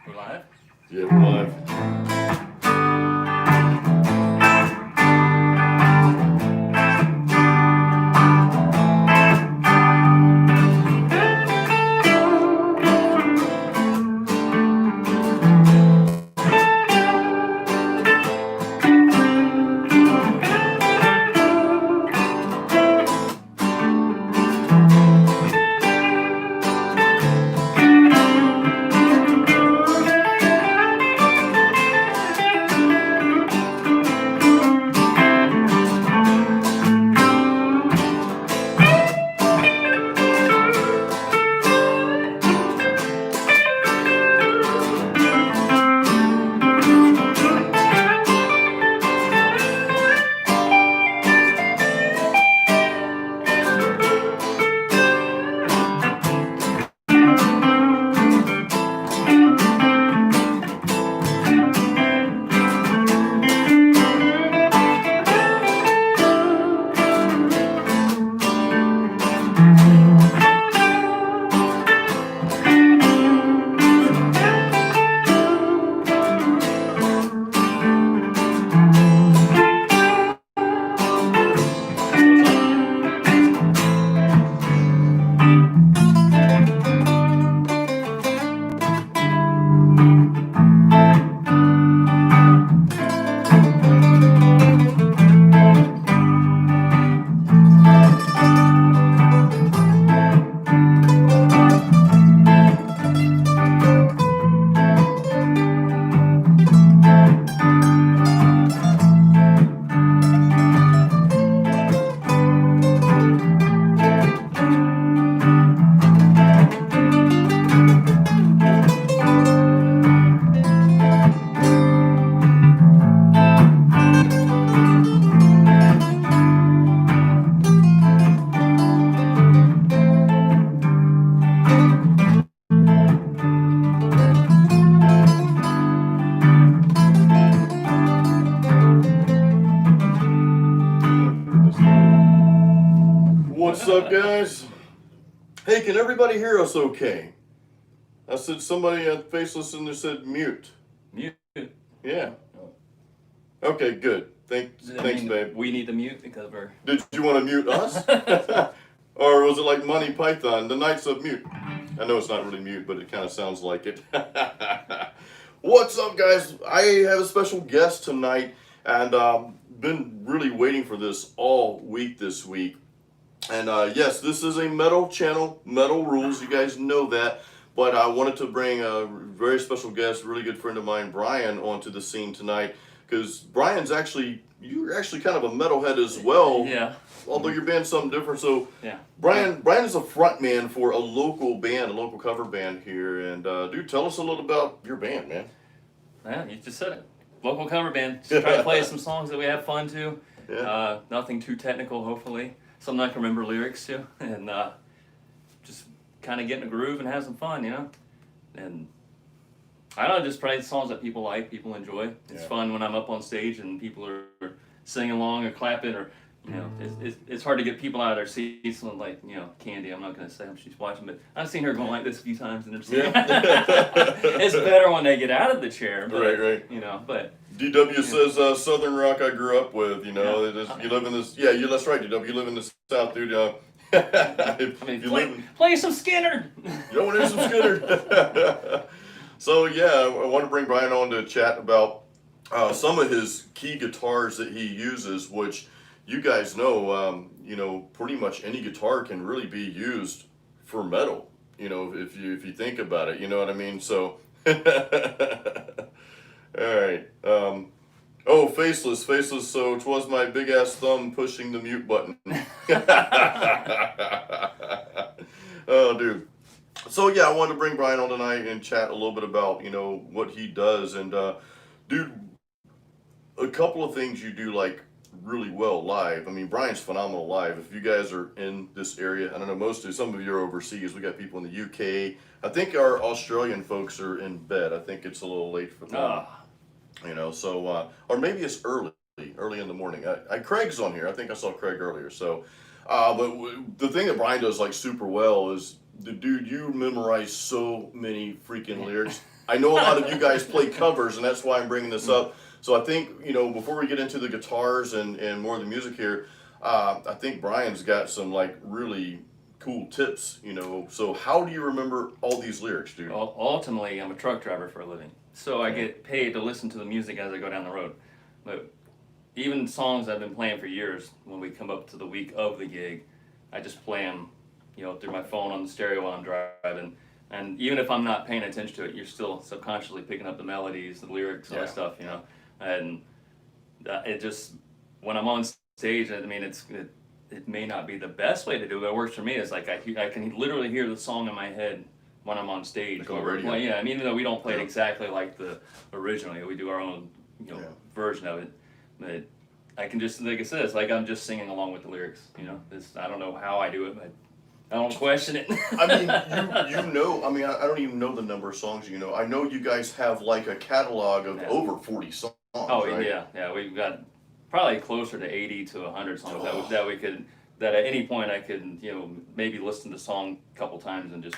We're live? Yeah, we're live. What's up, guys? Hey, can everybody hear us okay? I said somebody at Faceless in there said mute. Mute. Yeah. Okay, good. Thanks, babe. We need to mute because we're... Did you want to mute us? Or was it like Monty Python, the Knights of Mute? I know it's not really mute, but it kind of sounds like it. What's up, guys? I have a special guest tonight, and been really waiting for this all week this week. And yes, this is a metal channel, metal rules, you guys know that. But I wanted to bring a very special guest, really good friend of mine, Brian, onto the scene tonight. Because Brian's you're actually kind of a metalhead as well. Yeah. Although you're being something different. So Yeah. Brian is a front man for a local band, a local cover band here. And dude, tell us a little about your band, man. Yeah, you just said it. Local cover band. Just try to play some songs that we have fun to. Yeah. Nothing too technical, hopefully. Something I can remember lyrics to. And just kind of get in a groove and have some fun, you know? And I don't know, just play songs that people like, people enjoy. It's fun when I'm up on stage and people are singing along or clapping or, you know, it's hard to get people out of their seats and like, you know, Candy, I'm not going to say she's watching, but I've seen her going like this a few times in her seat. It's better when they get out of the chair. But, Right. You know, but... DW says Southern rock I grew up with, you know. You live in this, that's right, DW, you live in the South, dude. Play some Skinner! You don't want to hear some Skinner? So yeah, I want to bring Brian on to chat about some of his key guitars that he uses, which you guys know, pretty much any guitar can really be used for metal, you know, if you think about it, you know what I mean? So, all right. Faceless, so 'twas my big ass thumb pushing the mute button. Oh, dude. So yeah, I wanted to bring Brian on tonight and chat a little bit about, you know, what he does. And dude, a couple of things you do like really well live. I mean, Brian's phenomenal live. If you guys are in this area, I don't know, some of you are overseas. We got people in the UK. I think our Australian folks are in bed. I think it's a little late for them. You know, so, or maybe it's early in the morning. Craig's on here. I think I saw Craig earlier. So, but the thing that Brian does like super well is, dude, you memorize so many freaking lyrics. I know a lot of you guys play covers, and that's why I'm bringing this up. So I think, before we get into the guitars and more of the music here, I think Brian's got some like really cool tips, So how do you remember all these lyrics, dude? Ultimately, I'm a truck driver for a living, so I get paid to listen to the music as I go down the road. But even songs I've been playing for years, when we come up to the week of the gig, I just play them, through my phone on the stereo while I'm driving. And even if I'm not paying attention to it, you're still subconsciously picking up the melodies, the lyrics, all that stuff, And it just, when I'm on stage, I mean, it may not be the best way to do it, but it works for me. It's like I can literally hear the song in my head when I'm on stage. Like on the radio. Yeah, I mean, even though we don't play it exactly like the original, we do our own, version of it. But I can just, like I said, it's like I'm just singing along with the lyrics. I don't know how I do it, but I don't question it. I mean, I don't even know the number of songs I know you guys have like a catalog of over 40 songs. Oh, right? yeah, we've got probably closer to 80 to 100 songs that at any point I could, maybe listen to the song a couple times and just,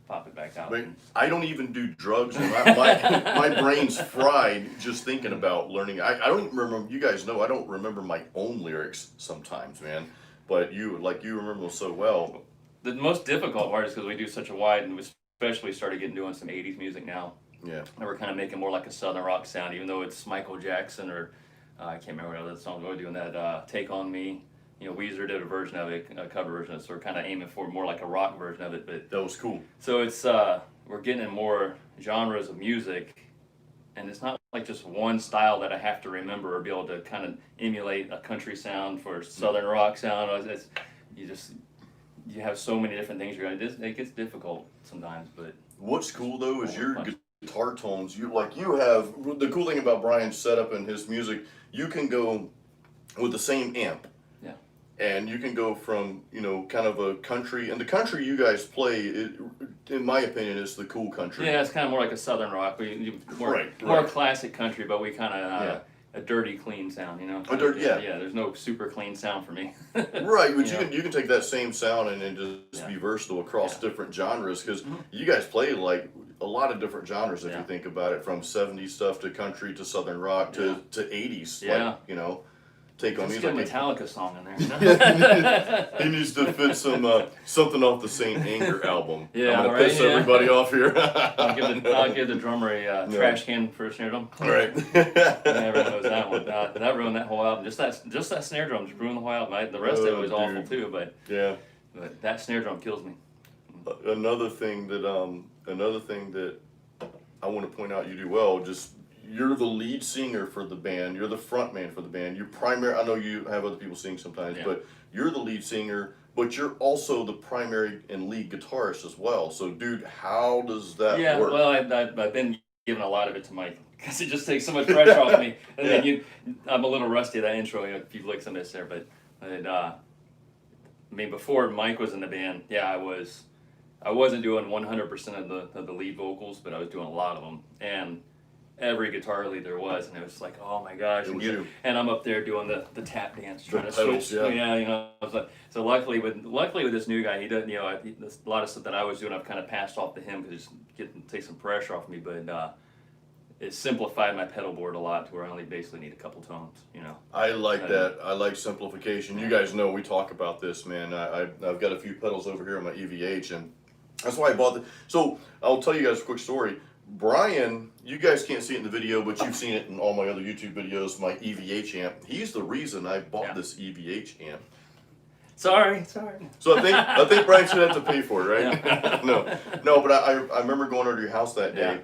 pop it back out. But I don't even do drugs, and my brain's fried just thinking about learning. I don't even remember, you guys know, I don't remember my own lyrics sometimes, man. But you remember them so well. The most difficult part is because we do such a wide, and we especially started doing some 80s music now. Yeah. And we're kind of making more like a southern rock sound, even though it's Michael Jackson or, I can't remember what other song we were doing that, Take On Me. Weezer did a version of it, a cover version of it, so we're kind of aiming for more like a rock version of it. But that was cool. So it's, we're getting in more genres of music, and it's not like just one style that I have to remember or be able to kind of emulate a country sound for southern rock sound. You have so many different things you're going to do. It gets difficult sometimes, but what's cool though is your guitar tones. You have the cool thing about Brian's setup and his music. You can go with the same amp. Yeah. And you can go from kind of a country, and the country you guys play, in my opinion, is the cool country. Yeah, it's kind of more like a southern rock. More classic country, but we kind of. A dirty, clean sound, Yeah, there's no super clean sound for me. Right, but you can take that same sound and then just be versatile across different genres, because you guys play like a lot of different genres if you think about it, from 70s stuff to country to southern rock to 80s. Yeah. Like, Take On Me. Just get a Metallica song in there. He needs to fit some something off the Saint Anger album. Yeah, I'm gonna piss everybody off here. I'll give the drummer a trash can for a snare drum. Right. Everyone knows that one. That ruined that whole album. Just that snare drum just ruined the whole album. The rest of it was awful too, but that snare drum kills me. Another thing that I want to point out you do well, you're the lead singer for the band. You're the front man for the band. I know you have other people sing sometimes, but you're the lead singer, but you're also the primary and lead guitarist as well. So, dude, how does that work? Yeah, well, I've been giving a lot of it to Mike, because it just takes so much pressure off me. And then I'm a little rusty at that intro, a few licks I missed there, but before Mike was in the band, I wasn't doing 100% of the lead vocals, but I was doing a lot of them. And every guitar lead there was, and it was like, oh my gosh, and I'm up there doing the tap dance, trying to switch. So luckily with this new guy, he doesn't, a lot of stuff that I was doing, I've kind of passed off to him, because it takes some pressure off me, but it simplified my pedal board a lot to where I only basically need a couple tones, I like that. I like simplification. You guys know we talk about this, man. I've got a few pedals over here on my EVH, and that's why I bought it. So I'll tell you guys a quick story. Brian, you guys can't see it in the video, but you've seen it in all my other YouTube videos, my EVH amp. He's the reason I bought this EVH amp. Sorry. So I think Brian should have to pay for it, right? Yeah. No, but I remember going over to your house that day.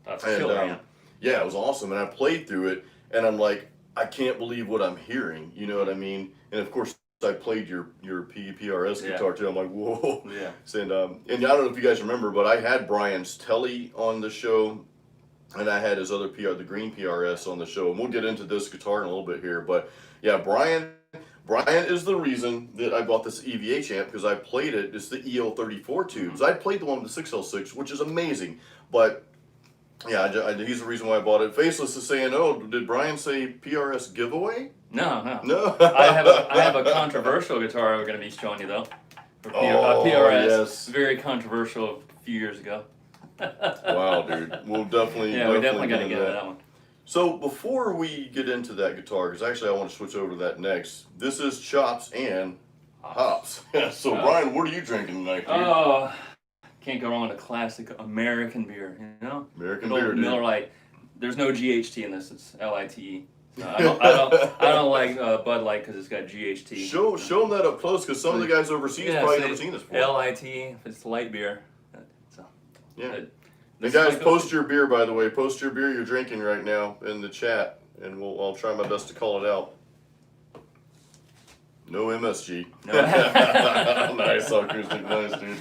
That's a killer amp. Yeah, it was awesome, and I played through it, and I'm like, I can't believe what I'm hearing. You know what I mean? And of course, I played your PRS guitar too. I'm like, whoa. Yeah. And I don't know if you guys remember, but I had Brian's Telly on the show, and I had his other the green PRS on the show. And we'll get into this guitar in a little bit here. But yeah, Brian is the reason that I bought this EVH amp, because I played it. It's the EL34 tubes. I played the one with the 6L6, which is amazing. But yeah, he's the reason why I bought it. Faceless is saying, oh, did Brian say PRS giveaway? No. I have a controversial guitar we're going to be showing you, though. PRS. Yes. Very controversial a few years ago. Wow, dude. We'll definitely we definitely got to into get into that one. So before we get into that guitar, because actually I want to switch over to that next. This is Chops and Hops. So Brian, what are you drinking tonight, dude? Oh, can't go wrong with a classic American beer, you know? American Good old beer, dude. Miller Lite. There's no GHT in this. It's LITE. No, I don't like Bud Light because it's got GHT. Show them that up close, because some of the guys overseas probably never seen this before. LIT, if it's light beer. So, yeah. And guys, post your beer, by the way. Post your beer you're drinking right now in the chat, and I'll try my best to call it out. No MSG. No. Nice acoustic, nice, dude.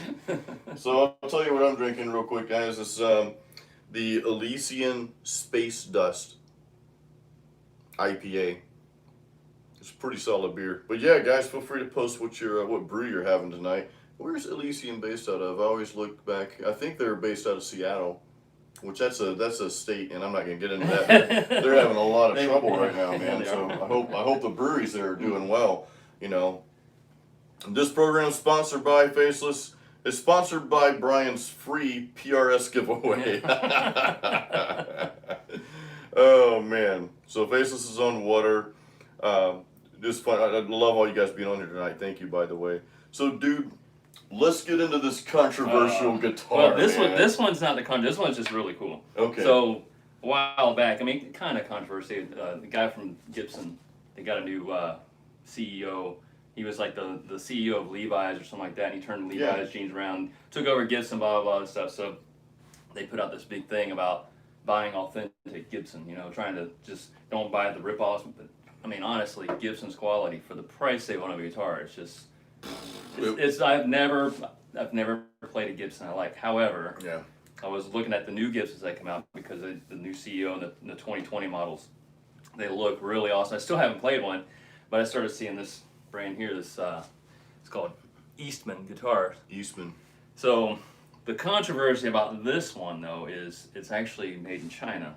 So I'll tell you what I'm drinking real quick, guys. It's the Elysian Space Dust IPA. It's a pretty solid beer. But yeah, guys, feel free to post what brew you're having tonight. Where's Elysian based out of? I always look back. I think they're based out of Seattle, which that's a state, and I'm not gonna get into that. They're having a lot of trouble right now, man. So I hope the breweries there are doing well. You know, this program is sponsored by Faceless. It's sponsored by Brian's free PRS giveaway. Oh man! So Faceless is on water. Just fun. I love all you guys being on here tonight. Thank you, by the way. So, dude, let's get into this controversial guitar. Well, this one's not the controversial. This one's just really cool. Okay. So a while back, I mean, kind of controversy. The guy from Gibson, they got a new CEO. He was like the CEO of Levi's or something like that, and he turned Levi's jeans around, took over Gibson, blah, blah, blah, and stuff. So they put out this big thing about buying authentic Gibson, you know, trying to just don't buy the rip-offs. But, I mean, honestly, Gibson's quality for the price they want of a guitar, it's just, I've never played a Gibson I like. However, I was looking at the new Gibsons that come out because of the new CEO and the 2020 models. They look really awesome. I still haven't played one, but I started seeing this brand here. This it's called Eastman guitar. Eastman. So the controversy about this one though is it's actually made in China,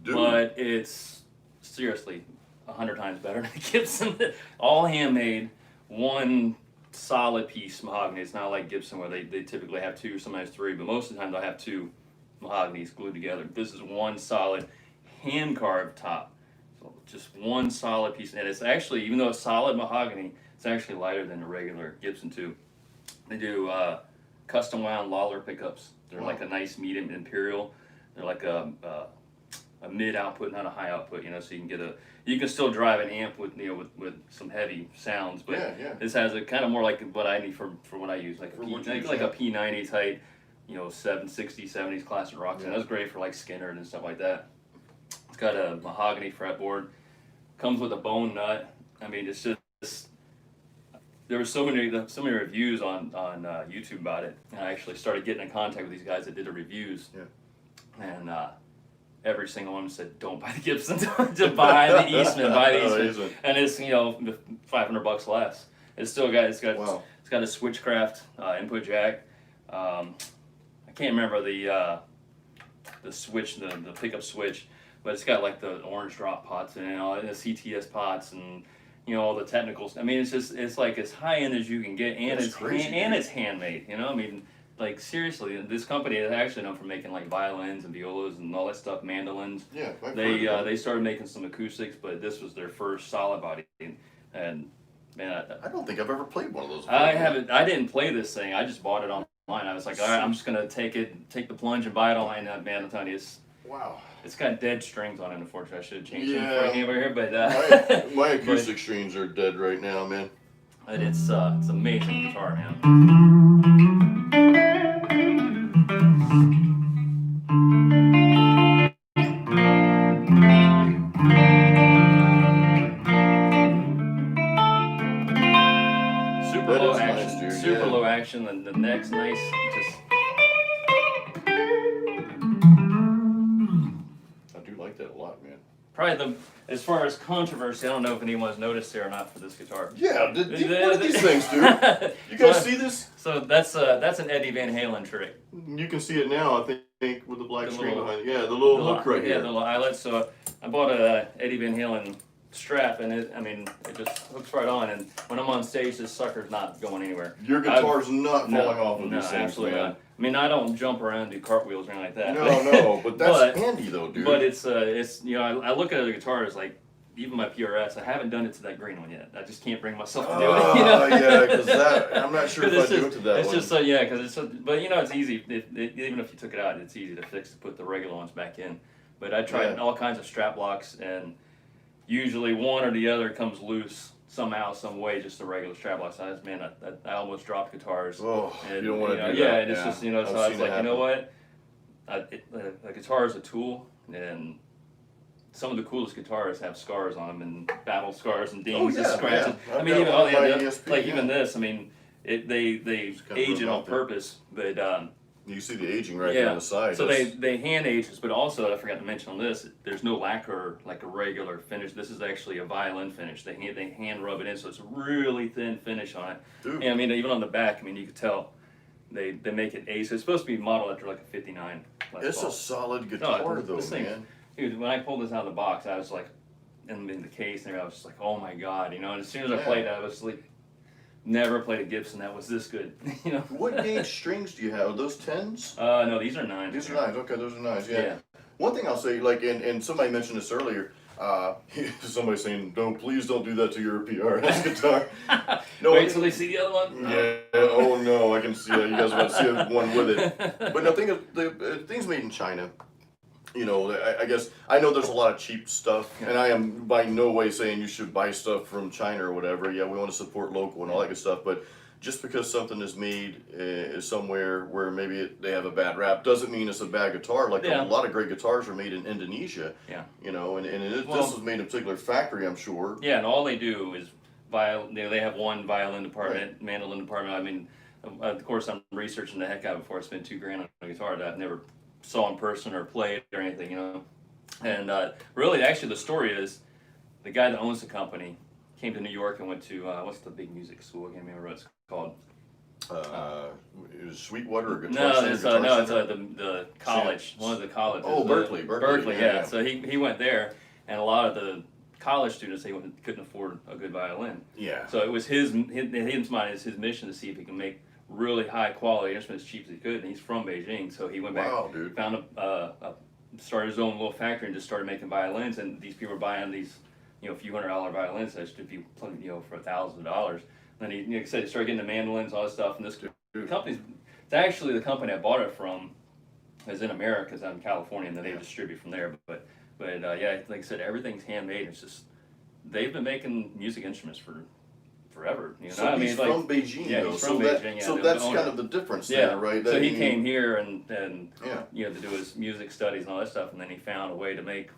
but it's seriously 100 times better than Gibson. All handmade, one solid piece mahogany. It's not like Gibson where they typically have two, sometimes three, but most of the time they'll have two mahoganies glued together. This is one solid hand carved top. So just one solid piece, and it's actually, even though it's solid mahogany, it's actually lighter than a regular Gibson too. They do custom wound Lawler pickups. They're like a nice medium imperial. They're like a mid output, not a high output. You know, so you can you can still drive an amp with with some heavy sounds, but this has a kind of more like what I need for what I use, like a P90 type, you know, 760, 70s classic rock. And that's great for like Skinner and stuff like that. It's got a mahogany fretboard. Comes with a bone nut. I mean, it's just there were so many reviews on YouTube about it, and I actually started getting in contact with these guys that did the reviews. And every single one said, "Don't buy the Gibson, to buy the Eastman, buy the Eastman." And it's, you know, $500 less. It's got it's got a Switchcraft input jack. I can't remember the switch, the pickup switch, but it's got like the orange drop pots and all, and the CTS pots, and you know, all the technicals. I mean, it's like as high end as you can get, and it's handmade. You know, I mean, like seriously, this company is actually known for making like violins and violas and all that stuff, mandolins. Yeah, they started making some acoustics, but this was their first solid body, and man, I don't think I've ever played one of those. I haven't. I didn't play this thing. I just bought it online. I was like, all right, I'm just gonna take the plunge and buy it online. Man, I'm telling you, it's got dead strings on it. Unfortunately, I should have changed it before I came over here. But my acoustic strings are dead right now, man. But it's amazing guitar, man. Super low action. Nice, dude. Super low action, and the neck's nice. Just. I do like that a lot, man. Probably as far as controversy, I don't know if anyone's noticed it or not for this guitar. Yeah, what are these things, dude? You guys see this? So that's an Eddie Van Halen trick. You can see it now, I think, with the black screen behind it. Yeah, the little hook right here. Yeah, the little eyelet. So I bought a Eddie Van Halen strap, and it just hooks right on, and when I'm on stage, this sucker's not going anywhere. Your guitar's not falling off of these things, absolutely man. not. I mean, I don't jump around and do cartwheels or anything like that. No, but that's handy though, dude. But it's you know, I look at the guitar as like, even my PRS, I haven't done it to that green one yet. I just can't bring myself to do it. You know? Yeah, because I'm not sure if I do it to that it's one. just yeah, because but you know, it's easy. Even if you took it out, it's easy to fix to put the regular ones back in. But I tried all kinds of strap locks, and usually one or the other comes loose somehow, some way. Just the regular strap locks. I almost dropped guitars. Oh, and, you don't want to do yeah, that. and it's just, you know, so I was like, you know what? A guitar is a tool, and some of the coolest guitars have scars on them, and battle scars and dings and scratches. I mean, even even this. I mean, they age it on purpose, but you see the aging right there on the side. So they hand age this, but also I forgot to mention on this, there's no lacquer like a regular finish. This is actually a violin finish. They hand rub it in, so it's a really thin finish on it. Dude. And I mean, even on the back, I mean, you could tell they make it age. So it's supposed to be modeled after like a '59. It's a solid guitar though, man. Dude, when I pulled this out of the box, I was like, in the case, and I was just like, oh my god, you know. And as soon as I played it, I was like, never played a Gibson that was this good, you know. What gauge strings do you have? Are those 10s? No, these are 9s. These are 9s. Okay, those are 9s. Yeah. One thing I'll say, like, and somebody mentioned this earlier. Somebody saying, please don't do that to your PRS guitar. No, wait till they see the other one. Yeah. Oh no, I can see that. You guys want to see one with it. But no, the things made in China. You know, I guess I know there's a lot of cheap stuff, and I am by no way saying you should buy stuff from China or whatever. Yeah, we want to support local and all that good stuff, but just because something is made somewhere where maybe they have a bad rap doesn't mean it's a bad guitar. Like a lot of great guitars are made in Indonesia. Yeah. You know, and this was made in a particular factory, I'm sure. Yeah, and all they do is they have one violin department, mandolin department. I mean, of course, I'm researching the heck out before I spend $2,000 on a guitar that I've never saw in person or played or anything, you know. And really, actually, the story is the guy that owns the company came to New York and went to what's the big music school? I can't remember what it's called. It was Sweetwater or Guitar Center? It's the college, one of the colleges. Oh, Berkeley. Yeah. So he went there, and a lot of the college students couldn't afford a good violin. Yeah. So it was his mind is his mission to see if he can make really high quality instruments as cheap as he could, and he's from Beijing, so he went back, found started his own little factory and just started making violins, and these people were buying these, you know, few $100 violins that should be, you know, for $1,000. Then he, like I said, he started getting the mandolins, all this stuff, and this company's, it's actually the company I bought it from is in America, it's out in California, and then they distribute from there, but yeah, like I said, everything's handmade. It's just, they've been making music instruments for forever, you know. So he's from Beijing, though. He's from Beijing. So that's kind of the difference there, right? So he came here and you know, to do his music studies and all that stuff, and then he found a way to make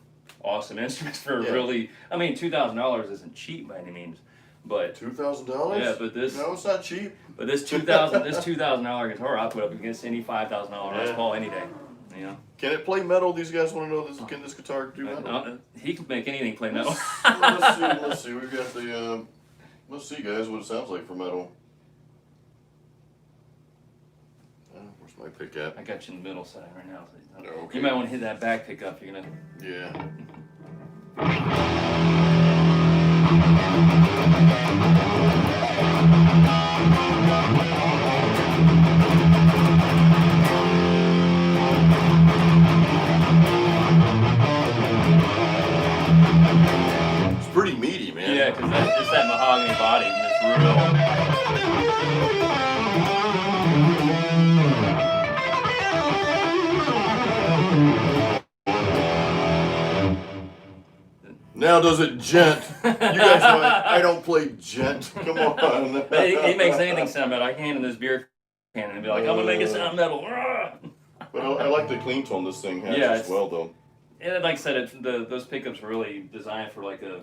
awesome instruments for really. I mean, $2,000 isn't cheap by any means, but $2,000. Yeah, but this it's not cheap. But this $2,000 guitar, I'll put up against any $5,000 Les Paul any day. You know. Can it play metal? These guys want to know this. Can this guitar do metal? He can make anything play metal. Let's see. We've got the. Let's see, guys, what it sounds like for metal. Where's my pick at? I got you in the middle side right now. Okay. You might want to hit that back pickup. You're gonna. Yeah. It's pretty meaty, man. Yeah, because it's that mahogany body, and it's Now does it gent? You guys know I don't play gent. Come on. He makes anything sound metal. I can hand him this beer can and be like, I'm gonna make it sound metal. But I like the clean tone this thing has as well, though. And like I said, those pickups were really designed for like a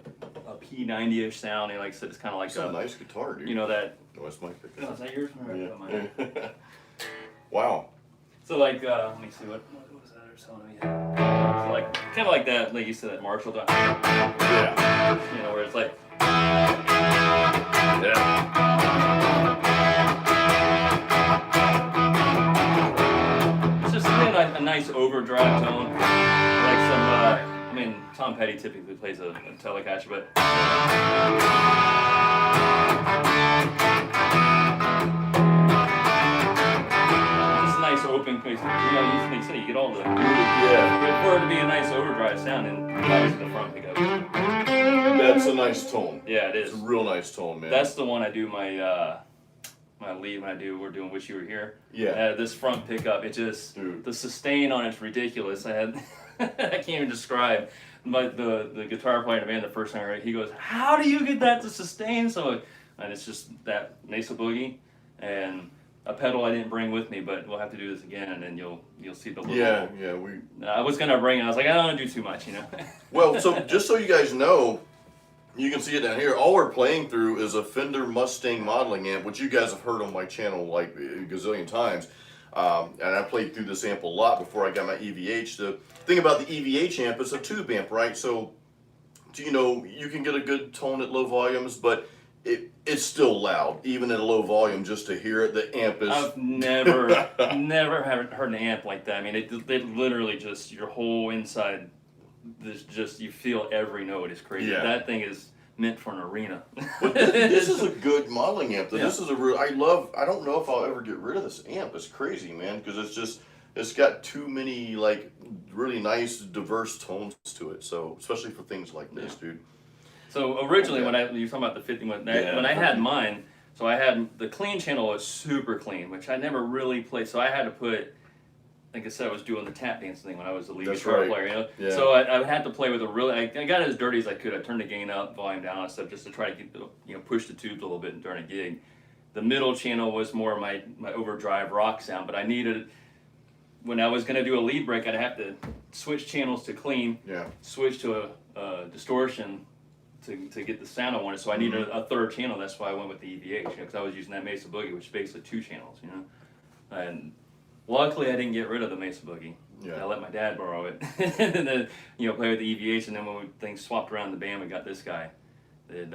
P90-ish sound. And like I said, it's kind of like a nice guitar, dude. You know that. Oh, that's my pickup. Oh, is that yours? Yeah. Wow. So like, let me see what was that or something. So like, kind of like that, like you said, that Marshall. Yeah. You know, where it's like. Yeah. It's just a nice overdrive tone, like some. I mean, Tom Petty typically plays a Telecaster, but. Just a nice open place. You say you get all the Yeah, for it to be a nice overdrive sound, and obviously the front pickup. that's a nice tone. Yeah, it It's is. a real nice tone, man. That's the one I do my lead when we're doing Wish You Were Here. Yeah. This front pickup, it just Dude. the sustain on it's ridiculous. I can't even describe. But the guitar player in the band, the first time I heard it, he goes, "How do you get that to sustain?" So, and it's just that Mesa Boogie and a pedal I didn't bring with me, but we'll have to do this again, and then you'll see the little. Yeah. I was gonna bring it. I was like, I don't want to do too much, you know. Well, so just so you guys know, you can see it down here. All we're playing through is a Fender Mustang modeling amp, which you guys have heard on my channel like a gazillion times. And I played through this amp a lot before I got my EVH. The thing about the EVH amp is a tube amp, right? So, you know, you can get a good tone at low volumes, but it's still loud, even at a low volume. Just to hear it, the amp is. I've never heard an amp like that. I mean, it literally just your whole inside. There's just you feel every note is crazy. Yeah. That thing is meant for an arena. But this is a good modeling amp. Yeah. This is a real. I don't know if I'll ever get rid of this amp. It's crazy, man, because it's got too many like really nice diverse tones to it. So especially for things like this, dude. So originally, when you were talking about the 50, when I had mine, so I had the clean channel was super clean, which I never really played. So I had to put, like I said, I was doing the tap dance thing when I was the lead guitar player, you know. Yeah. So I had to play with a really. I got it as dirty as I could. I turned the gain up, volume down, and stuff, just to try to get push the tubes a little bit during a gig. The middle channel was more my overdrive rock sound, but I needed. When I was going to do a lead break, I'd have to switch channels to clean, switch to a distortion to get the sound I wanted. So I needed a third channel. That's why I went with the EVH, because I was using that Mesa Boogie, which is basically 2 channels, you know. And luckily, I didn't get rid of the Mesa Boogie. Yeah. I let my dad borrow it, and then play with the EVH. And then when things swapped around the band, we got this guy. It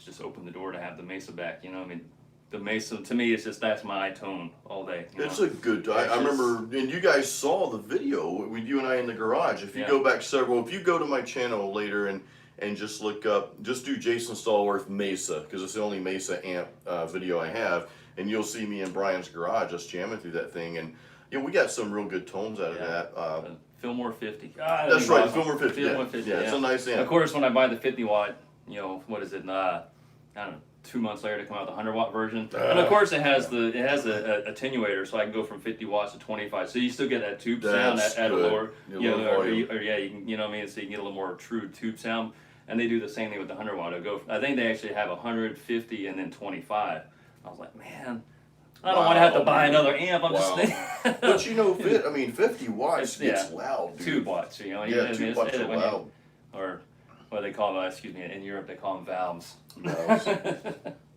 just opened the door to have the Mesa back. You know, I mean. The Mesa, to me, it's just that's my tone all day. It's a good. I remember, and you guys saw the video with you and I in the garage. If you go back if you go to my channel later and just look up, just do Jason Stallworth Mesa, because it's the only Mesa amp video I have, and you'll see me in Brian's garage just jamming through that thing, and we got some real good tones out of that. Fillmore 50. That's right, awesome. Fillmore 50. Fillmore 50. Yeah, it's a nice amp. Of course, when I buy the 50 watt, what is it? I don't know. 2 months later to come out with the 100 watt version, and of course it has a attenuator, so I can go from 50 watts to 25. So you still get that tube sound at a lower, you can, you know what I mean. So you can get a little more true tube sound, and they do the same thing with the 100 watt. I think they actually have 150 and then 25. I was like, man, I don't want to have to buy another amp. I'm just thinking. But 50 watts gets loud, dude. 2 watts, 2 watts are loud. Or what they call them, in Europe they call them valves.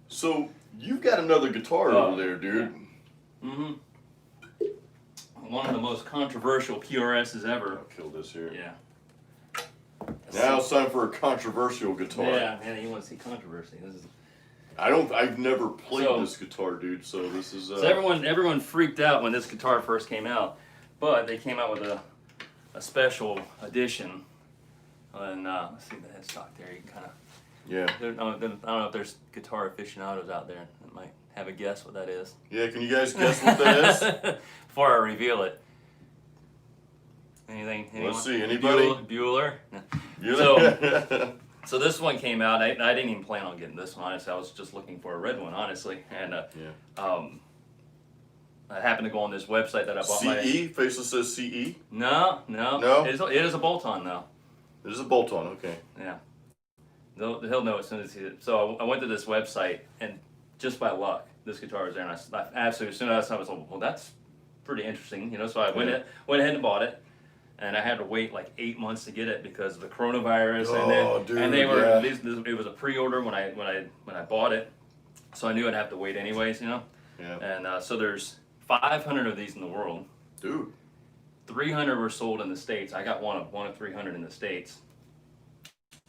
So you've got another guitar over there, dude. Yeah. One of the most controversial PRSs ever. I'll kill this here. Yeah. Now it's time for a controversial guitar. Yeah, man, you want to see controversy. I've never played this guitar, dude. So this is. So everyone freaked out when this guitar first came out, but they came out with a special edition. And let's see the headstock there. You can kind of. Yeah. I don't know if there's guitar aficionados out there that might have a guess what that is. Yeah, can you guys guess what that is? Before I reveal it. Anything? Let's see. Anybody? Bueller? Bueller. So this one came out. I didn't even plan on getting this one, honestly. I was just looking for a red one, honestly. And I happened to go on this website that I bought CE? Faceless says CE? No. No? It is a bolt-on, though. It is a bolt-on, okay. Yeah. He'll know as soon as he sees it. So I went to this website, and just by luck, this guitar was there, and I absolutely, as soon as I was like, well, that's pretty interesting, So I went ahead and bought it, and I had to wait like 8 months to get it because of the coronavirus, it was a pre-order when I bought it, so I knew I'd have to wait anyways, Yeah. And so there's 500 of these in the world. Dude. 300 were sold in the States. I got one of 300 in the States.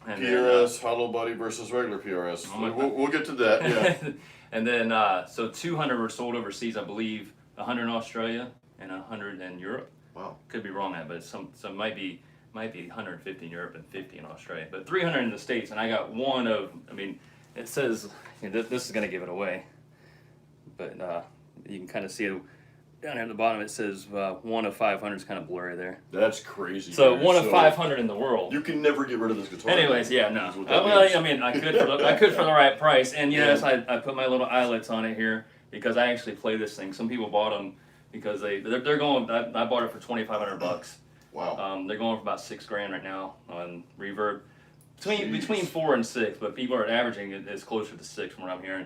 And PRS, hollow body versus regular PRS. We'll get to that, yeah. And then, so 200 were sold overseas, I believe, 100 in Australia and 100 in Europe. Wow. Could be wrong on that, but some might be 150 in Europe and 50 in Australia. But 300 in the States, and I got one of, it says, this is going to give it away, but you can kind of see it. down here at the bottom it says 1 of 500 is kind of blurry there. That's crazy. So dude. 1 of 500 in the world. You can never get rid of this guitar. Anyways, yeah, no. Is what that Well, means. I mean, I could for the right price. And yes, Yeah. I put my little eyelets on it here because I actually play this thing. Some people bought them because they're going. I bought it for $2,500. Wow. They're going for about $6,000 right now on reverb. Between 4 and 6, but people are averaging it's closer to 6 from what I'm hearing.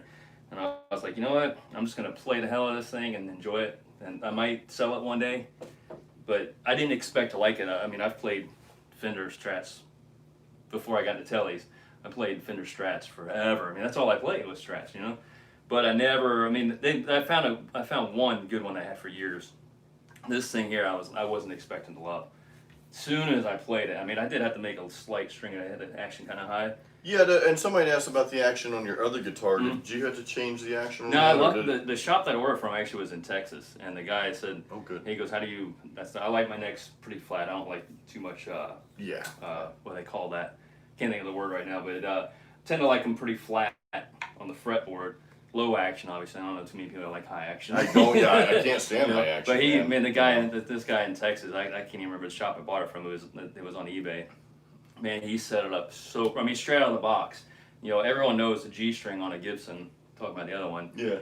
And I was like, you know what? I'm just gonna play the hell out of this thing and enjoy it. And I might sell it one day, but I didn't expect to like it. I mean, I've played Fender Strats before I got into Tellys. I played Fender Strats forever. I mean, that's all I played was Strats, you know. But I never. I mean, I found one good one I had for years. This thing here, I wasn't expecting to love. Soon as I played it, I mean, I did have to make a slight string. I had the action kind of high. Yeah, and somebody asked about the action on your other guitar. Did you have to change the action? No, I the shop that I worked from actually was in Texas, and the guy said, "Oh, good." He goes, "How do you?" I like my necks pretty flat. I don't like too much. Yeah. What do they call that? Can't think of the word right now, but tend to like them pretty flat on the fretboard. Low action, obviously. I don't know too many people that like high action. I don't. Yeah, I can't stand high action. But the guy, this guy in Texas, I can't even remember the shop I bought it from. It was on eBay. Man, he set it up so. I mean, straight out of the box. You know, everyone knows the G string on a Gibson. Talking about the other one. Yeah.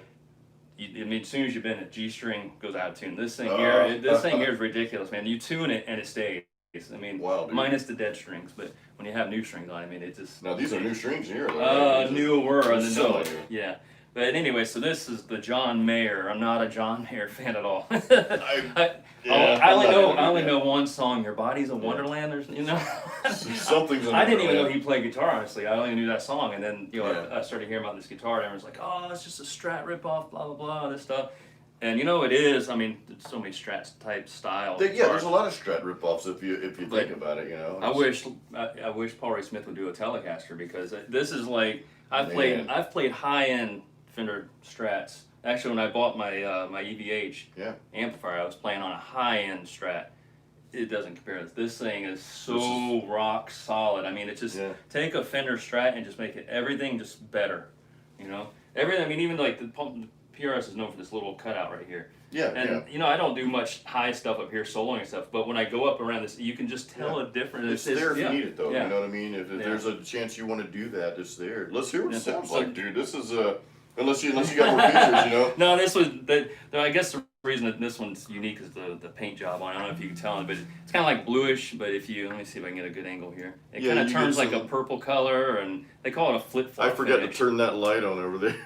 I mean, as soon as you bend it, G string goes out of tune. This thing here is ridiculous, man. You tune it and it stays. I mean, wow, minus the dead strings, but when you have new strings on, I mean, it just. Now these are new strings here. Though, newer. So yeah. But anyway, so this is the John Mayer. I'm not a John Mayer fan at all. I only know one song. Your Body's a Wonderland. There's something's. I didn't even know he played guitar. Honestly, I only knew that song, and then I started hearing about this guitar, and everyone's like, "Oh, it's just a Strat ripoff, blah blah blah, this stuff." And it is. I mean, there's so many Strat type styles. There's a lot of Strat ripoffs if you think about it. I wish Paul Ray Smith would do a Telecaster because this is like I've played high end Fender Strats. Actually, when I bought my my EVH amplifier, I was playing on a high-end Strat. It doesn't compare. This thing is so rock solid. I mean, it's just take a Fender Strat and just make everything just better. Everything. I mean, even like the PRS is known for this little cutout right here. And I don't do much high stuff up here, soloing and stuff. But when I go up around this, you can just tell a difference. It's there if you need it, though. You know what I mean? If there's a chance you want to do that, it's there. Let's hear what it sounds like, dude. This is Unless you got more features, No, this was I guess the reason that this one's unique is the paint job on it. I don't know if you can tell, but it's kind of like bluish. But let me see if I can get a good angle here. It kind of turns like a purple color, and they call it a flip-flop. I forgot to turn that light on over there.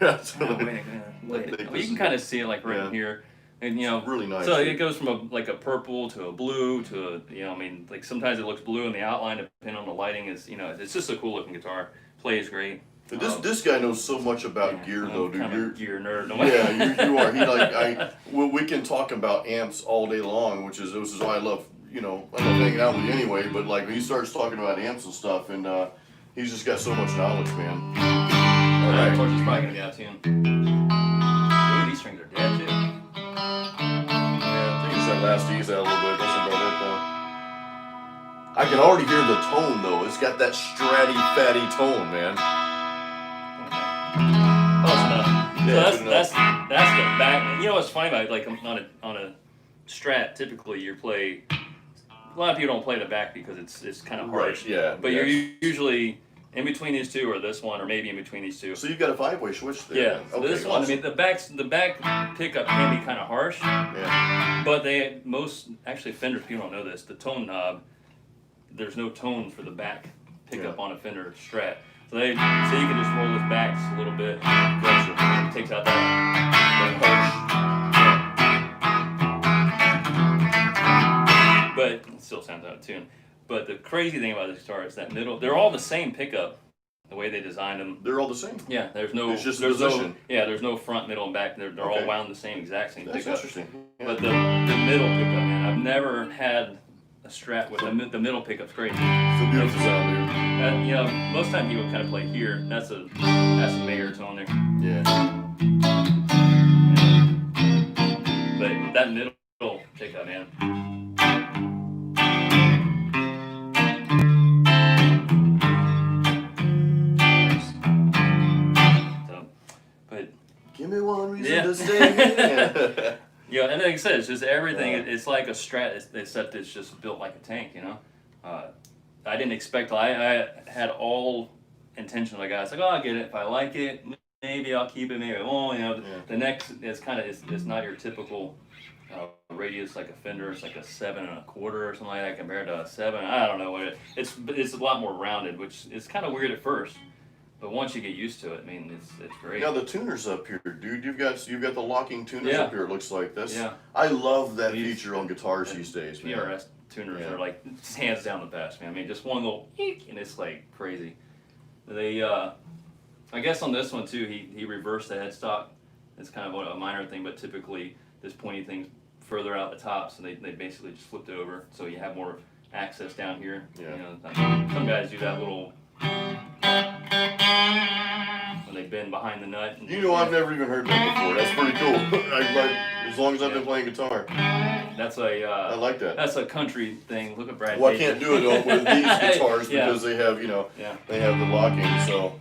You can kind of see it like right in here, and really nice. So it goes from a purple to a blue to I mean, like sometimes it looks blue in the outline depending on the lighting. It's just a cool looking guitar. Plays great. This guy knows so much about gear, though, dude. You're a gear nerd. You are. We can talk about amps all day long, which is why I love hanging out with you anyway. But like when he starts talking about amps and stuff, and he's just got so much knowledge, man. All right. Of course, it's probably gonna be out of tune. Ooh, these strings are dead too. Yeah, I think it's that last E's out a little bit. That's about it, though. I can already hear the tone, though. It's got that stratty, fatty tone, man. Close enough. So that's the back. You know what's funny about it? Like on a Strat, typically you play. A lot of people don't play the back because it's kind of harsh. Right, yeah. But you're usually in between these two, or this one, or maybe in between these two. So you've got a 5-way switch there. Yeah. Okay, this one, I mean, the back pickup can be kind of harsh. Yeah. But actually Fender people don't know this. The tone knob, there's no tone for the back pickup on a Fender Strat. So you can just roll this back just a little bit. It takes out that harsh. But it still sounds out of tune. But the crazy thing about this guitar is that middle. They're all the same pickup. The way they designed them. They're all the same. Yeah, there's no. It's just there's position. There's no front, middle, and back. They're all wound the same exact same That's pickup. interesting. Yeah. But the middle pickup, man, I've never had a Strat with the middle pickup's great. It's a beautiful sound, dude. Most time people kind of play here. That's a Mayer tone there. Yeah. But that middle pickup, man. Give me one reason to stay here. Yeah, and then I said, it's just everything. Yeah. It's like a Strat, except it's just built like a tank. I didn't expect. I had all intention. Like I was like, oh, I'll get it if I like it. Maybe I'll keep it. Maybe I won't. Yeah. The next is kind of it's not your typical radius like a fender. It's like a 7 1/4 or something like that compared to a 7. I don't know what it's a lot more rounded, which is kind of weird at first. But once you get used to it, I mean, it's great. Now the tuner's up here, dude. You've got the locking tuners up here. It looks like this. Yeah. I love that feature on guitars these days, man. PRS tuners are like hands down the best, man. I mean, just one little eek, and it's like crazy. They, I guess on this one too, he reversed the headstock. It's kind of a minor thing, but typically this pointy thing's further out the top, so they basically just flipped it over, so you have more access down here. Yeah. Some guys do that little. When they bend behind the nut. I've never even heard that before. That's pretty cool. As long as I've been playing guitar. That's I like that. That's a country thing. Look at Brad. Well, I can't do it with these guitars because they have, they have the locking. So.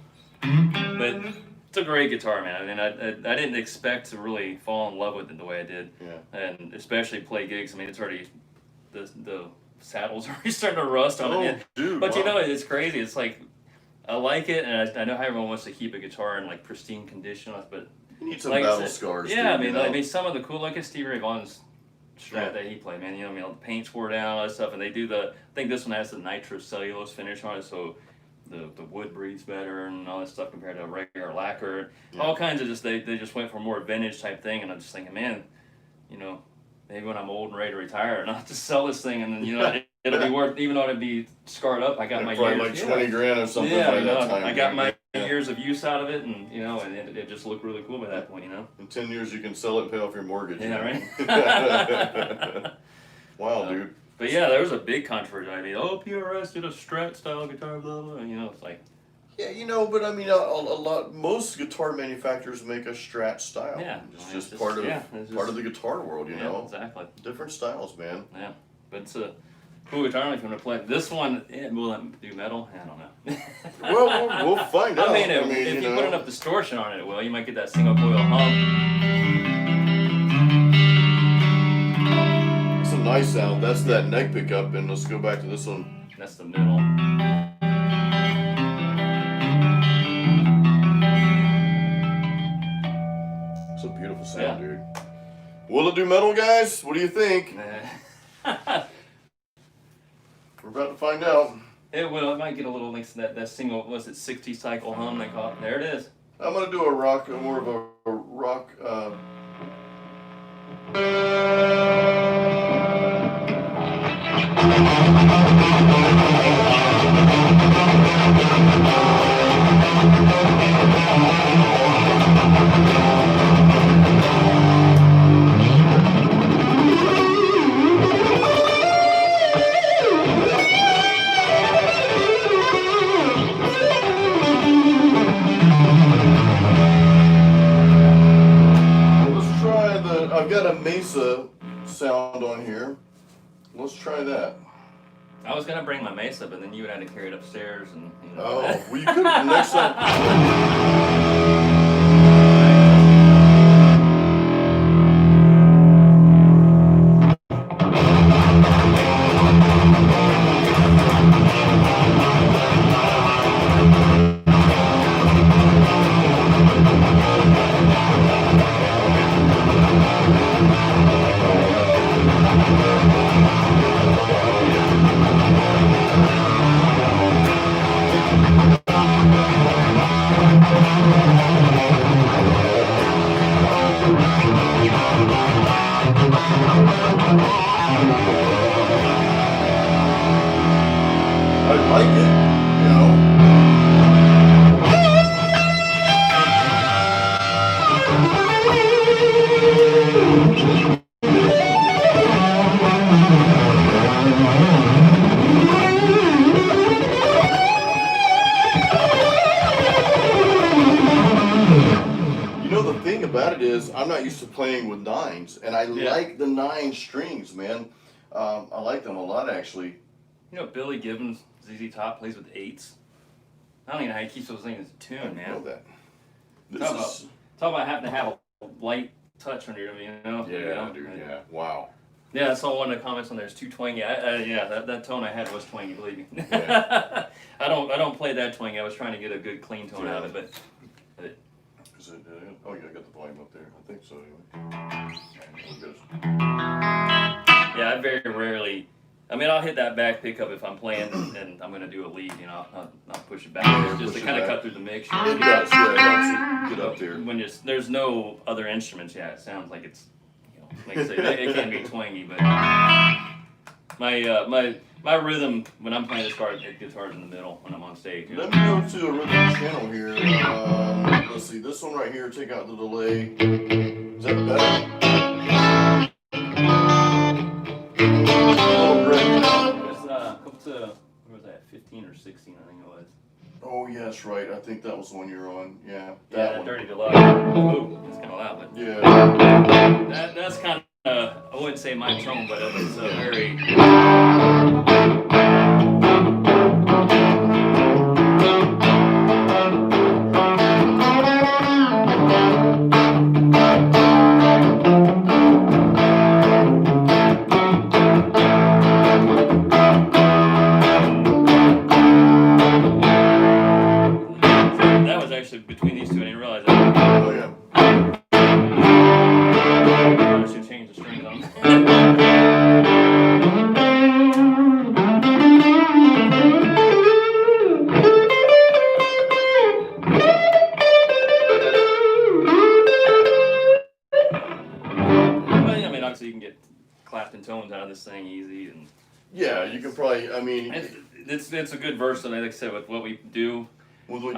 But it's a great guitar, man. I mean, I didn't expect to really fall in love with it the way I did. Yeah. And especially play gigs. I mean, it's already the saddle's already starting to rust on it. Dude. But it's crazy. It's like. I like it, and I know how everyone wants to keep a guitar in like pristine condition, but you need some battle scars. Yeah, dude, I mean, some of the cool, like Stevie Ray Vaughan's Strat that he played, man. The paint's wore down, all that stuff, and they do I think this one has the nitrocellulose finish on it, so the wood breathes better and all that stuff compared to a regular lacquer. Yeah. All kinds of they just went for a more vintage type thing, and I'm just thinking, man, maybe when I'm old and ready to retire, and I'll just sell this thing, and then it'll be worth, even though it'd be scarred up. I got my probably years, like 20 grand or something. Yeah, by that time, I got my years of use out of it, and and it just looked really cool by that point. In 10 years, you can sell it and pay off your mortgage. Yeah, right. Wow, dude. But yeah, there was a big controversy. I mean, PRS did a Strat style guitar, blah blah. It's like. Yeah, but I mean, most guitar manufacturers make a Strat style. Yeah, it's just part of the guitar world, Exactly. Different styles, man. Yeah, but it's a cool guitar if you want to play. This one, will it do metal? I don't know. Well, we'll find out. I mean, if you put enough distortion on it, you might get that single coil hum. It's a nice sound. That's that neck pickup, and let's go back to this one. That's the middle. Beautiful sound, dude. Will it do metal, guys? What do you think? We're about to find out. It will. It might get a little like that single. Was it 60 cycle hum they call it? There it is. I'm gonna do more of a rock. I've got a Mesa sound on here. Let's try that. I was gonna bring my Mesa, but then you would have to carry it upstairs, and Oh, well, you could next time. I like it, the thing about it is, I'm not used to playing with nines, and I like the 9 strings, man. I like them a lot, actually. Billy Gibbons, ZZ Top plays with 8s. I don't even know how he keeps those things in tune, man. I know that. Talk about having to have a light touch under them, you know. Yeah, dude. Yeah. Wow. Yeah, I saw one of the comments on there is too twangy. Yeah, that tone I had was twangy, believe me. Yeah. I don't play that twangy. I was trying to get a good clean tone out of it, but Is it? Oh yeah, I got the volume up there. I think so. Anyway. yeah, I very rarely. I mean, I'll hit that back pickup if I'm playing and I'm gonna do a lead. You know, I'll push it back there just to kind of cut through the mix. It does. Yeah, it helps it get up there. When there's no other instruments, yeah, it sounds like it's. Like I say, it can be twangy, but my rhythm when I'm playing this guitar's in the middle when I'm on stage. Let me go to a rhythm channel here. Let's see, this one right here. Take out the delay. Is that better? Oh, great. It's up to what was that? 15 or 16, I think it was. Oh yes, right. I think that was the one you're on. Yeah. That one. Dirty Deluxe. Ooh, it's kind of loud, but yeah. that's kind of I wouldn't say my tone, but it's a very. That was actually between these two. I didn't realize that. Oh yeah. I should change the strings on. But I mean, obviously you can get Clapton tones out of this thing easy, and Yeah, you can probably. I mean, it's a good verse, and like I said, with what we do. with what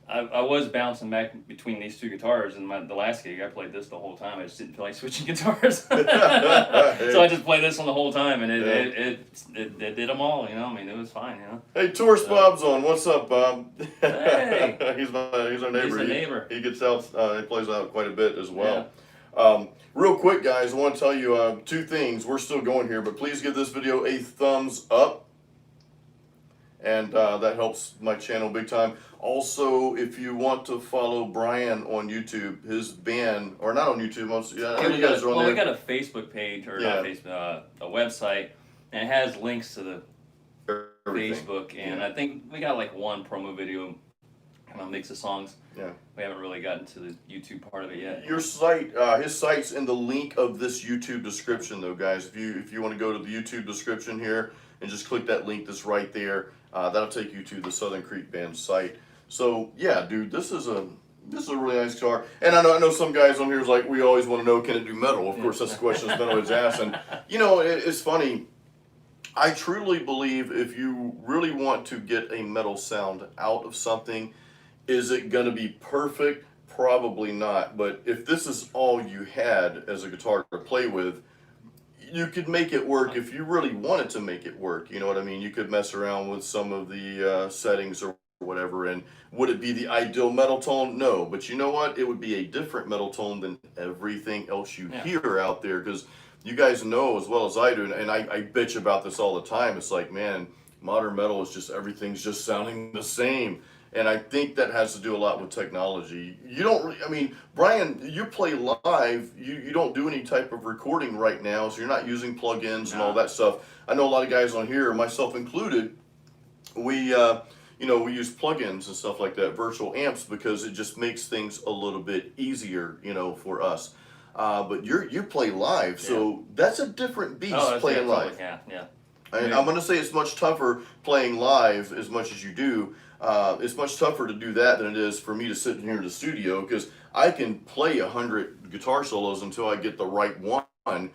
I was bouncing back between these two guitars, and the last gig I played this the whole time. I just didn't feel like switching guitars, so I just played this one the whole time, and it did them all. You know, I mean, it was fine. You know. Hey, Tourist Bob's on. What's up, Bob? Hey. he's our neighbor. He's a neighbor. He gets out. He plays out quite a bit as well. Real quick, guys, I want to tell you two things. We're still going here, but please give this video a thumbs up, and that helps my channel big time. Also, if you want to follow Brian on YouTube, his band, or not on YouTube, most, yeah, I know you guys are on there. We got a Facebook page, or not Facebook, a website, and it has links to the Facebook, and I think we got like one promo video, kind of mix of songs. Yeah. We haven't really gotten to the YouTube part of it yet. Your site, his site's in the link of this YouTube description, though, guys. If you want to go to the YouTube description here and just click that link that's right there, that'll take you to the Southern Creek Band site. So yeah, dude, this is a really nice guitar. And I know some guys on here is like, we always want to know, can it do metal? Of course, that's the question that's been always asked. And you know, it's funny. I truly believe if you really want to get a metal sound out of something, is it going to be perfect? Probably not. But if this is all you had as a guitar to play with, you could make it work if you really wanted to make it work. You know what I mean? You could mess around with some of the settings or whatever. And would it be the ideal metal tone? No. But you know what? It would be a different metal tone than everything else you hear out there. Because you guys know as well as I do, and I bitch about this all the time. It's like, man, modern metal is just, everything's just sounding the same. And I think that has to do a lot with technology. You don't, I mean, Brian, you play live, you don't do any type of recording right now, so you're not using plugins and all that stuff. I know a lot of guys on here, myself included, we use plugins and stuff like that, virtual amps, because it just makes things a little bit easier, for us. But you play live, so that's a different beast playing live. Yeah. And I'm going to say it's much tougher playing live as much as you do. It's much tougher to do that than it is for me to sit in here in the studio, because I can play 100 guitar solos until I get the right one.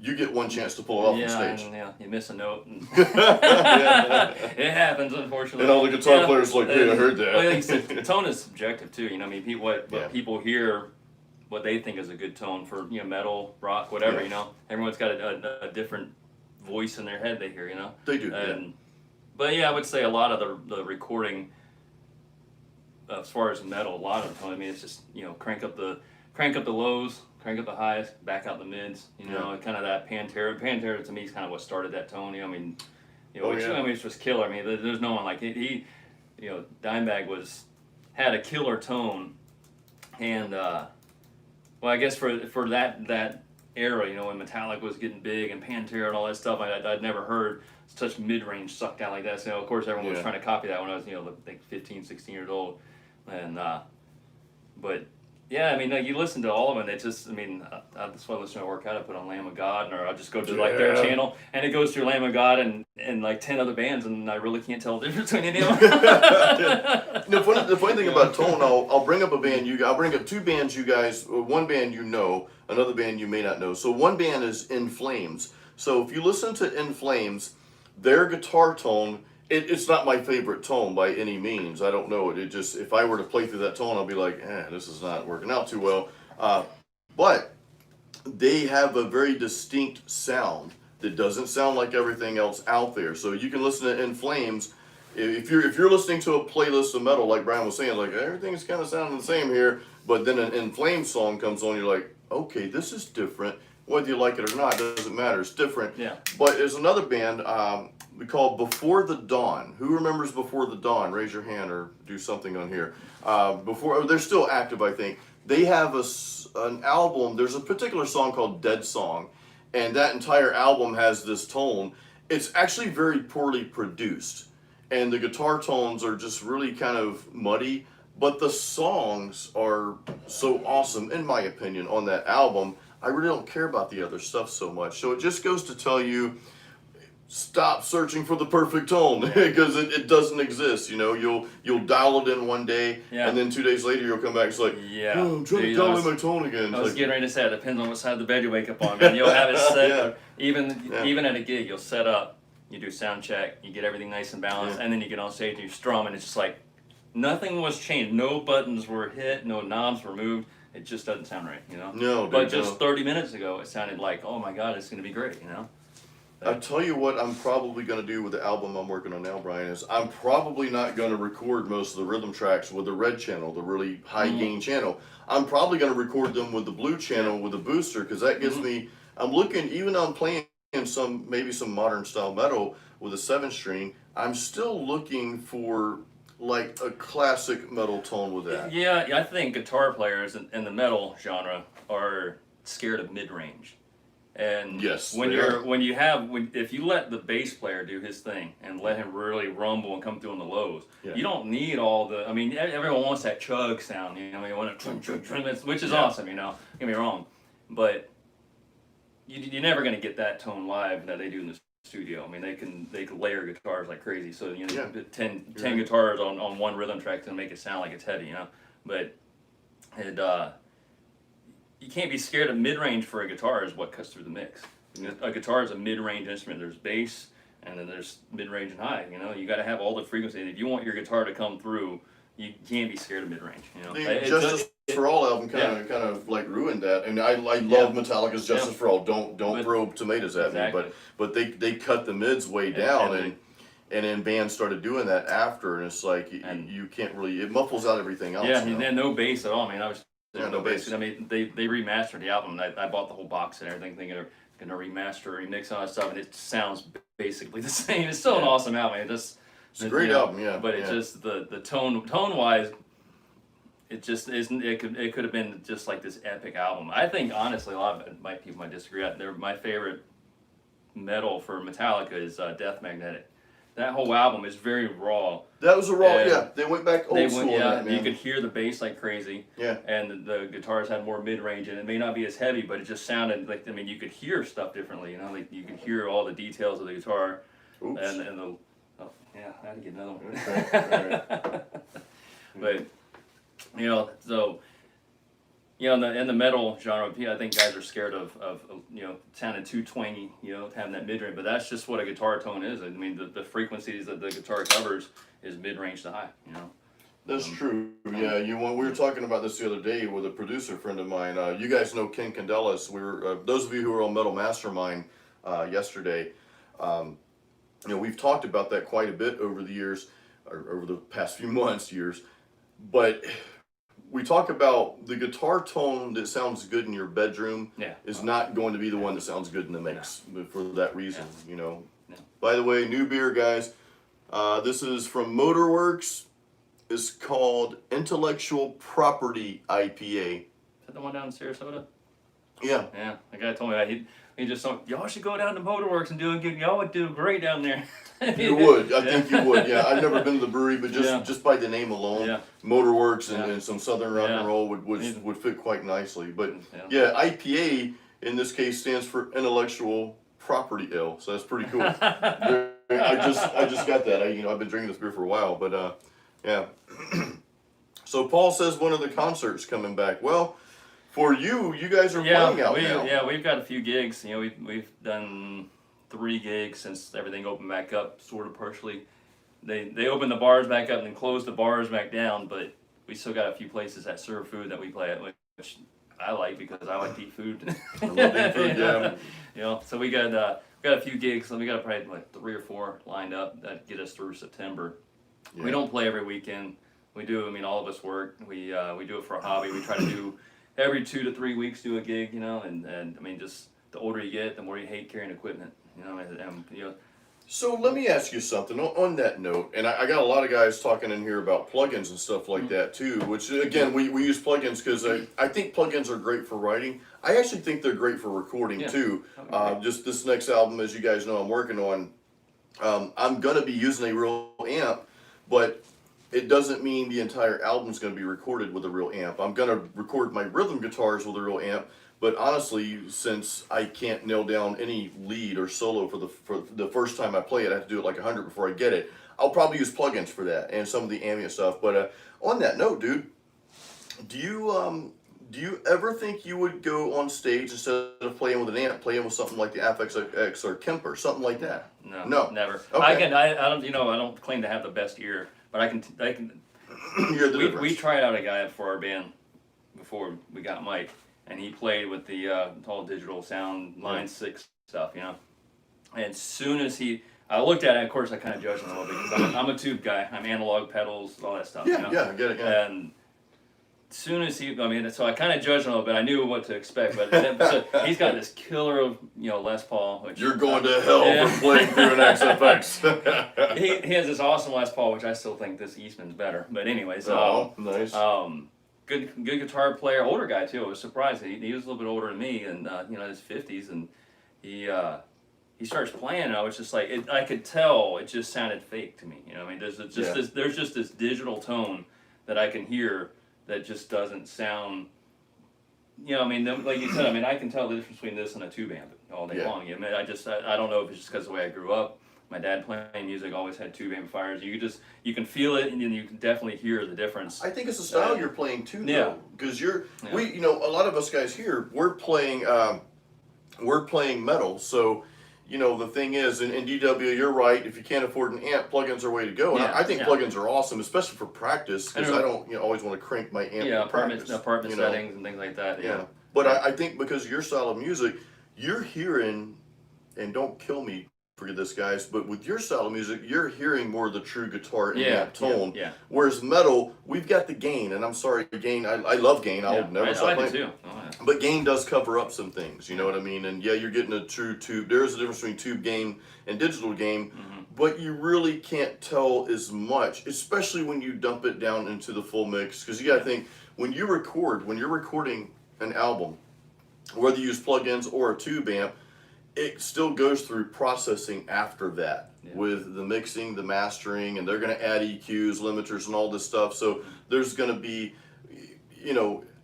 You get one chance to pull it off on stage. Yeah, you miss a note. And it happens, unfortunately. And all the guitar players are like, hey, I heard that. Well, like the tone is subjective too. I mean, what people hear, what they think is a good tone for metal, rock, whatever. Everyone's got a different voice in their head they hear. They do. But yeah, I would say a lot of the recording, as far as metal, a lot of the time, I mean, it's just crank up the lows, crank up the highs, back out the mids. Kind of that Pantera. Pantera to me is kind of what started that tone. I mean, it's just killer. I mean, there's no one like it. He, Dimebag had a killer tone, and Well, I guess for that era, you know, when Metallica was getting big and Pantera and all that stuff, I'd never heard such mid-range sucked out like that. So, of course, everyone was trying to copy that when I was, you know, I think 15, 16 years old. And, but, yeah, I mean, like, you listen to all of them, it just, I mean, that's why I listen to workout. I put on Lamb of God, or I'll just go to, like, their channel, and it goes through Lamb of God and like, 10 other bands, and I really can't tell the difference between any of them. The funny thing about tone, I'll bring up a band, I'll bring up two bands you guys, one band you know, another band you may not know. So one band is In Flames. So if you listen to In Flames, their guitar tone, it's not my favorite tone by any means. I don't know it. It just, if I were to play through that tone, I'll be like, this is not working out too well. But they have a very distinct sound that doesn't sound like everything else out there. So you can listen to In Flames. If you're listening to a playlist of metal, like Brian was saying, like everything's kind of sounding the same here, but then an In Flames song comes on, you're like, okay, this is different. Whether you like it or not, doesn't matter. It's different. Yeah. But there's another band we call Before the Dawn. Who remembers Before the Dawn? Raise your hand or do something on here. They're still active, I think. They have an album. There's a particular song called Dead Song, and that entire album has this tone. It's actually very poorly produced, and the guitar tones are just really kind of muddy, but the songs are so awesome, in my opinion, on that album. I really don't care about the other stuff so much. So it just goes to tell you, stop searching for the perfect tone, because it doesn't exist. You know, you'll dial it in one day, and then 2 days later you'll come back. It's like, oh, I'm trying to dial in my tone again. I was getting ready to say, it depends on what side of the bed you wake up on, man. You'll have it set. Even at a gig, you'll set up, you do sound check, you get everything nice and balanced, and then you get on stage and you strum, and it's just like nothing was changed. No buttons were hit, no knobs were moved. It just doesn't sound right, you know? No, but just 30 minutes ago, it sounded like, oh my God, it's going to be great, you know? I'll tell you what I'm probably going to do with the album I'm working on now, Brian, is I'm probably not going to record most of the rhythm tracks with the red channel, the really high gain channel. I'm probably going to record them with the blue channel with the booster, because that gives me, I'm looking, even though I'm playing maybe some modern style metal with a 7-string, I'm still looking for like a classic metal tone with that. Yeah, I think guitar players in the metal genre are scared of mid-range. And if you let the bass player do his thing and let him really rumble and come through on the lows, you don't need all the. I mean, everyone wants that chug sound, you know. You want to which is awesome, you know. Don't get me wrong, but you're never going to get that tone live that they do in the studio. I mean, they can layer guitars like crazy. So you know, 10 guitars on one rhythm track to make it sound like it's heavy, you know. But it. You can't be scared of mid-range for a guitar is what cuts through the mix. A guitar is a mid-range instrument. There's bass, and then there's mid-range and high. You know, you got to have all the frequency. And if you want your guitar to come through, you can't be scared of mid-range. You know, the Justice for All album kind of like ruined that. And I love Metallica's Justice for All. Don't throw tomatoes at me. But they cut the mids way down, and then bands started doing that after, and it's like you can't really, it muffles out everything else. Yeah, you know? No bass at all. I mean, no bass. I mean, they remastered the album. I bought the whole box and everything, thinking they're going to remaster, remix all that stuff, and it sounds basically the same. It's still an awesome album. It's a great album, yeah. But it's just the tone wise, it just isn't. It could have been just like this epic album. I think honestly, a lot of people might disagree. My favorite metal for Metallica is Death Magnetic. That whole album is very raw. That was a raw, They went back old school. You could hear the bass like crazy. Yeah. And the guitars had more mid-range, and it may not be as heavy, but it just sounded like, I mean, you could hear stuff differently, you know, like you could hear all the details of the guitar. Oops. And the, I had to get another one. Okay. But, you know, so, you know, in the metal genre, I think guys are scared of you know, sounding too twangy, you know, having that mid-range. But that's just what a guitar tone is. I mean, the frequencies that the guitar covers is mid-range to high, you know. That's true. Yeah, we were talking about this the other day with a producer friend of mine. You guys know Ken Candelas. We were those of you who were on Metal Mastermind yesterday. You know, we've talked about that quite a bit over the years, or over the past few years. But we talk about the guitar tone that sounds good in your bedroom is not going to be the one that sounds good in the mix for that reason, you know. Yeah. By the way, new beer, guys. This is from Motorworks. It's called Intellectual Property IPA. the one down in Sarasota? Yeah. Yeah, the guy told me that he just told, y'all should go down to Motorworks and do a gig. Y'all would do great down there. You would. I think you would. Yeah, I've never been to the brewery, but Yeah. just by the name alone, Yeah. Motorworks and, Yeah. and some Southern rock and Yeah. roll would fit quite nicely. But Yeah. yeah, IPA in this case stands for Intellectual Property Ale, so that's pretty cool. I just got that. I've been drinking this beer for a while, but yeah. So Paul says one of the concerts coming back. Well, for you guys are playing out now. Yeah, we've got a few gigs. We've done 3 gigs since everything opened back up, sort of partially. They opened the bars back up and then closed the bars back down, but we still got a few places that serve food that we play at, which I like because I like to eat food. I love to eat food, yeah. So we got a few gigs, and we got probably like 3 or 4 lined up that get us through September. Yeah. We don't play every weekend. We do. I mean, all of us work. We do it for a hobby. We try to do every 2 to 3 weeks do a gig, and I mean, just the older you get, the more you hate carrying equipment, and. So let me ask you something on that note, and I got a lot of guys talking in here about plugins and stuff like that too, which again, we use plugins because I think plugins are great for writing. I actually think they're great for recording too. Just this next album, as you guys know, I'm working on, I'm going to be using a real amp, but it doesn't mean the entire album's going to be recorded with a real amp. I'm going to record my rhythm guitars with a real amp, but honestly, since I can't nail down any lead or solo for the first time I play it, I have to do it like 100 before I get it. I'll probably use plugins for that and some of the ambient stuff. But on that note, dude, do you ever think you would go on stage instead of playing with an amp, playing with something like the FX or Kemper, something like that? No, never. Okay. I don't claim to have the best ear, but I can. You're the difference. We tried out a guy for our band before we got Mike, and he played with the all digital sound line 6 stuff, And as soon as I looked at it, of course I kind of judged him a little bit because I'm a tube guy. I'm analog pedals, all that stuff. Yeah, I get it. Yeah. And as soon as so I kind of judged him a little bit. I knew what to expect, but so he's got this killer of Les Paul. Which, you're going to hell for playing through an XFX. he has this awesome Les Paul, which I still think this Eastman's better. But anyways, nice. Good guitar player, older guy too. I was surprised. He was a little bit older than me, and in his 50s, and he starts playing, and I was just like, I could tell it just sounded fake to me. There's just this digital tone that I can hear that just doesn't sound. Like you said, I can tell the difference between this and a tube amp all day long. I don't know if it's just because of the way I grew up. My dad playing music always had tube amplifiers. You can feel it, and you can definitely hear the difference. I think it's the style you're playing too, though. Yeah. Because a lot of us guys here, we're playing metal. So, the thing is, in DW, you're right. If you can't afford an amp, plugins are way to go. And I think plugins are awesome, especially for practice. Because I don't, always want to crank my amp. Apartment settings and things like that. Yeah. But I think because of your style of music, you're hearing, and don't kill me for this, guys, but with your style of music, you're hearing more of the true guitar and amp tone. Yeah. Whereas metal, we've got the gain, and I'm sorry, gain. I love gain. I'll never stop playing. I do too. But gain does cover up some things. You know what I mean? And you're getting a true tube. There is a difference between tube gain and digital gain, but you really can't tell as much, especially when you dump it down into the full mix. Because you got to think when you're recording an album, whether you use plugins or a tube amp, it still goes through processing after that with the mixing, the mastering, and they're going to add EQs, limiters, and all this stuff. So there's going to be,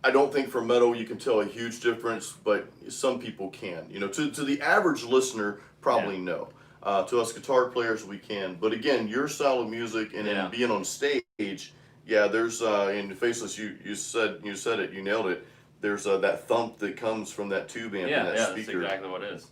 I don't think for metal you can tell a huge difference, but some people can. To the average listener, probably no. To us guitar players, we can. But again, your style of music and then being on stage, there's in Faceless, you said it, you nailed it. There's that thump that comes from that tube amp and that speaker. That's exactly what it is.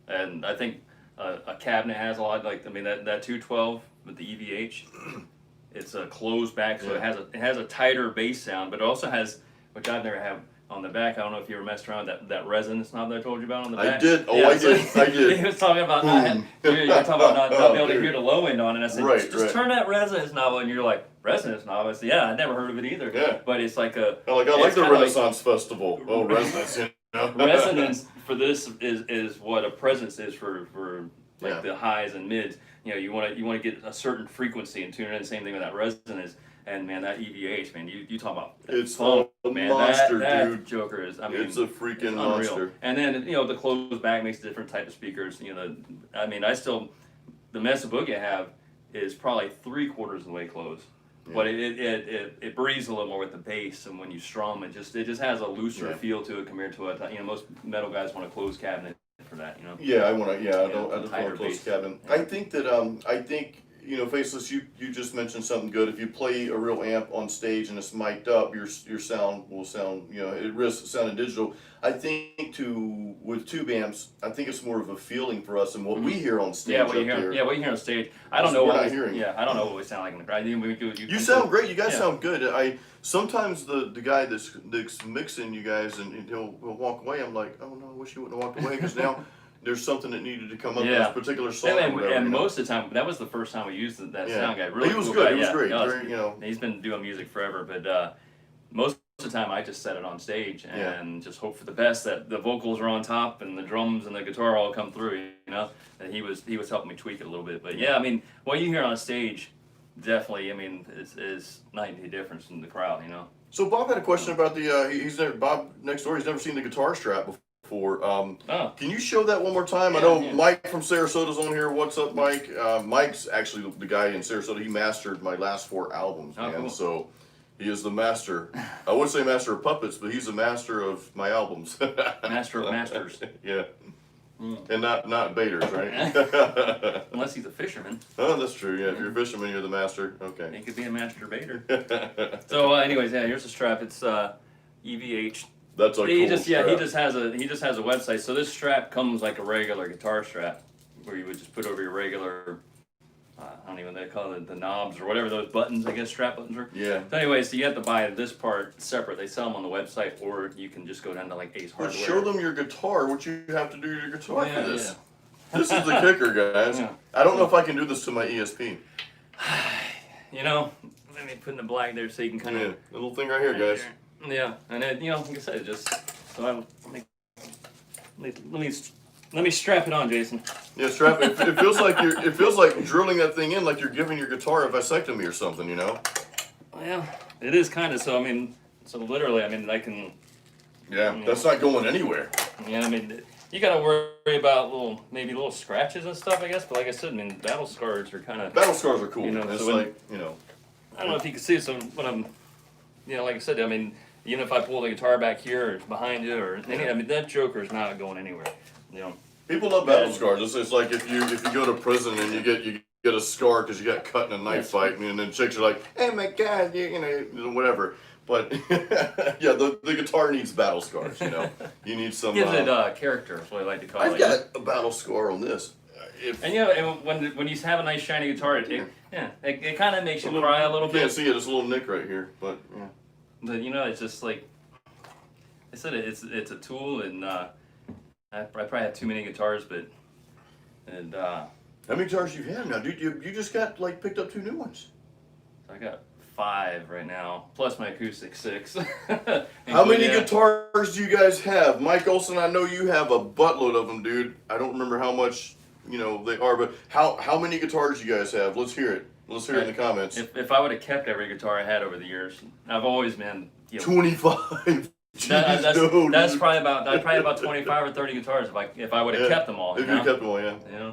And I think a cabinet has a lot, that 212 with the EVH, it's a closed back, so it has a tighter bass sound, but it also has, which I've never had on the back. I don't know if you ever messed around with that resonance knob that I told you about on the back. I did. I did. He was talking about you're talking about not being able to hear the low end on it. I said, just turn that resonance knob on. And you're like, resonance knob? I said, I'd never heard of it either. Yeah. But it's like I like the Renaissance Festival. Oh, resonance. Resonance for this is what a presence is for the highs and mids. You want to get a certain frequency and tune it in. Same thing with that resonance. And man, that EVH, man, you talk about it's funk. Man, monster, that dude. Joker is, I mean, It's a freaking it's unreal. monster. And then, the closed back makes a different type of speakers. I mean, the Mesa Boogie I have is probably 3/4 of the way closed. Yeah. But it breathes a little more with the bass, and when you strum, it just has a looser feel to it compared to most metal guys want a closed cabinet for that. Yeah, I want to. Yeah, I don't want a closed bass. cabinet. Yeah. I think that Faceless, you just mentioned something good. If you play a real amp on stage and it's mic'd up, your sound will sound, it risks sounding digital. I think with tube amps, I think it's more of a feeling for us and what we hear on stage. What you hear on stage. I don't know what we sound like in the crowd. You sound great. You guys sound good. Sometimes the guy that's mixing you guys and he'll walk away. I'm like, oh no, I wish you wouldn't have walked away because now there's something that needed to come up in this particular song. And most of the time, that was the first time we used that sound guy. Really, he was cool good. Guy. He was great. He's been doing music forever, but most of the time I just set it on stage and just hope for the best that the vocals are on top and the drums and the guitar all come through. And he was helping me tweak it a little bit. But yeah, I mean, what you hear on stage, definitely, I mean, is night and day difference in the crowd. So Bob had a question about Bob next door. He's never seen the guitar strap before. Can you show that one more time? I know Mike from Sarasota's on here. What's up, Mike? Mike's actually the guy in Sarasota. He mastered my last 4 albums, man. Cool. So he is the master. I would say master of puppets, but he's the master of my albums. Master of masters. Yeah. And not baiters, right? Unless he's a fisherman. Oh, that's true. Yeah, if you're a fisherman, you're the master. Okay. He could be a master baiter. So, anyways, here's the strap. It's EVH. That's a cool strap. He just has a website. So this strap comes like a regular guitar strap, where you would just put over your regular, I don't even know what they call it, the knobs or whatever those buttons, I guess strap buttons are. Yeah. So anyways, so you have to buy this part separate. They sell them on the website, or you can just go down to like Ace Hardware. Show them your guitar. What you have to do to your guitar for this. Yeah. This is the kicker, guys. Yeah. I don't know if I can do this to my ESP. Let me put in the black there so you can kind of. Little thing right here, guys. Yeah, and like I said, let me strap it on, Jason. Yeah, strap it. It feels like drilling that thing in, like you're giving your guitar a vasectomy or something, Well, it is kind of. So literally, I can. Yeah, that's not going anywhere. Yeah, you gotta worry about little scratches and stuff, I guess. But like I said, battle scars are kind of. Battle scars are cool. It's so I don't know if you can see. So when I'm, like I said, even if I pull the guitar back here or behind you or that Joker's not going anywhere. People love battle scars. It's like if you go to prison and you get a scar because you got cut in a knife fight, and then chicks are like, "Hey, my God," whatever. But yeah, the guitar needs battle scars. You need some. Gives it character. That's what I like to call it. I've got a battle scar on this. And when you have a nice shiny guitar, it kind of makes you cry a little bit. You can't see it. It's a little nick right here, but yeah. But it's just like I said, it's a tool, and I probably have too many guitars, how many guitars you have now, dude? You just got picked up 2 new ones. I got 5 right now, plus my acoustic 6. How many guitars do you guys have? Mike Olson, I know you have a buttload of them, dude. I don't remember how much they are, but how many guitars you guys have? Let's hear it. Let's hear it in the comments. If I would have kept every guitar I had over the years, I've always been 25. That's probably about 25 or 30 guitars if I would have kept them all. If you kept them all, yeah.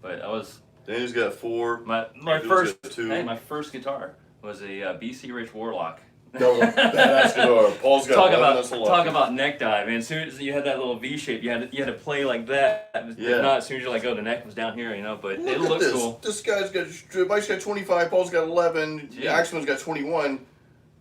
But I was. Danny's got 4. My first guitar was a BC Rich Warlock. No, badass guitar. Paul's got talk about neck dive. And as soon as you had that little V shape, you had to play like that. Yeah. If not, as soon as you the neck was down here, But it looked cool. This guy's Mike's got 25. Paul's got 11. Axman's got 21.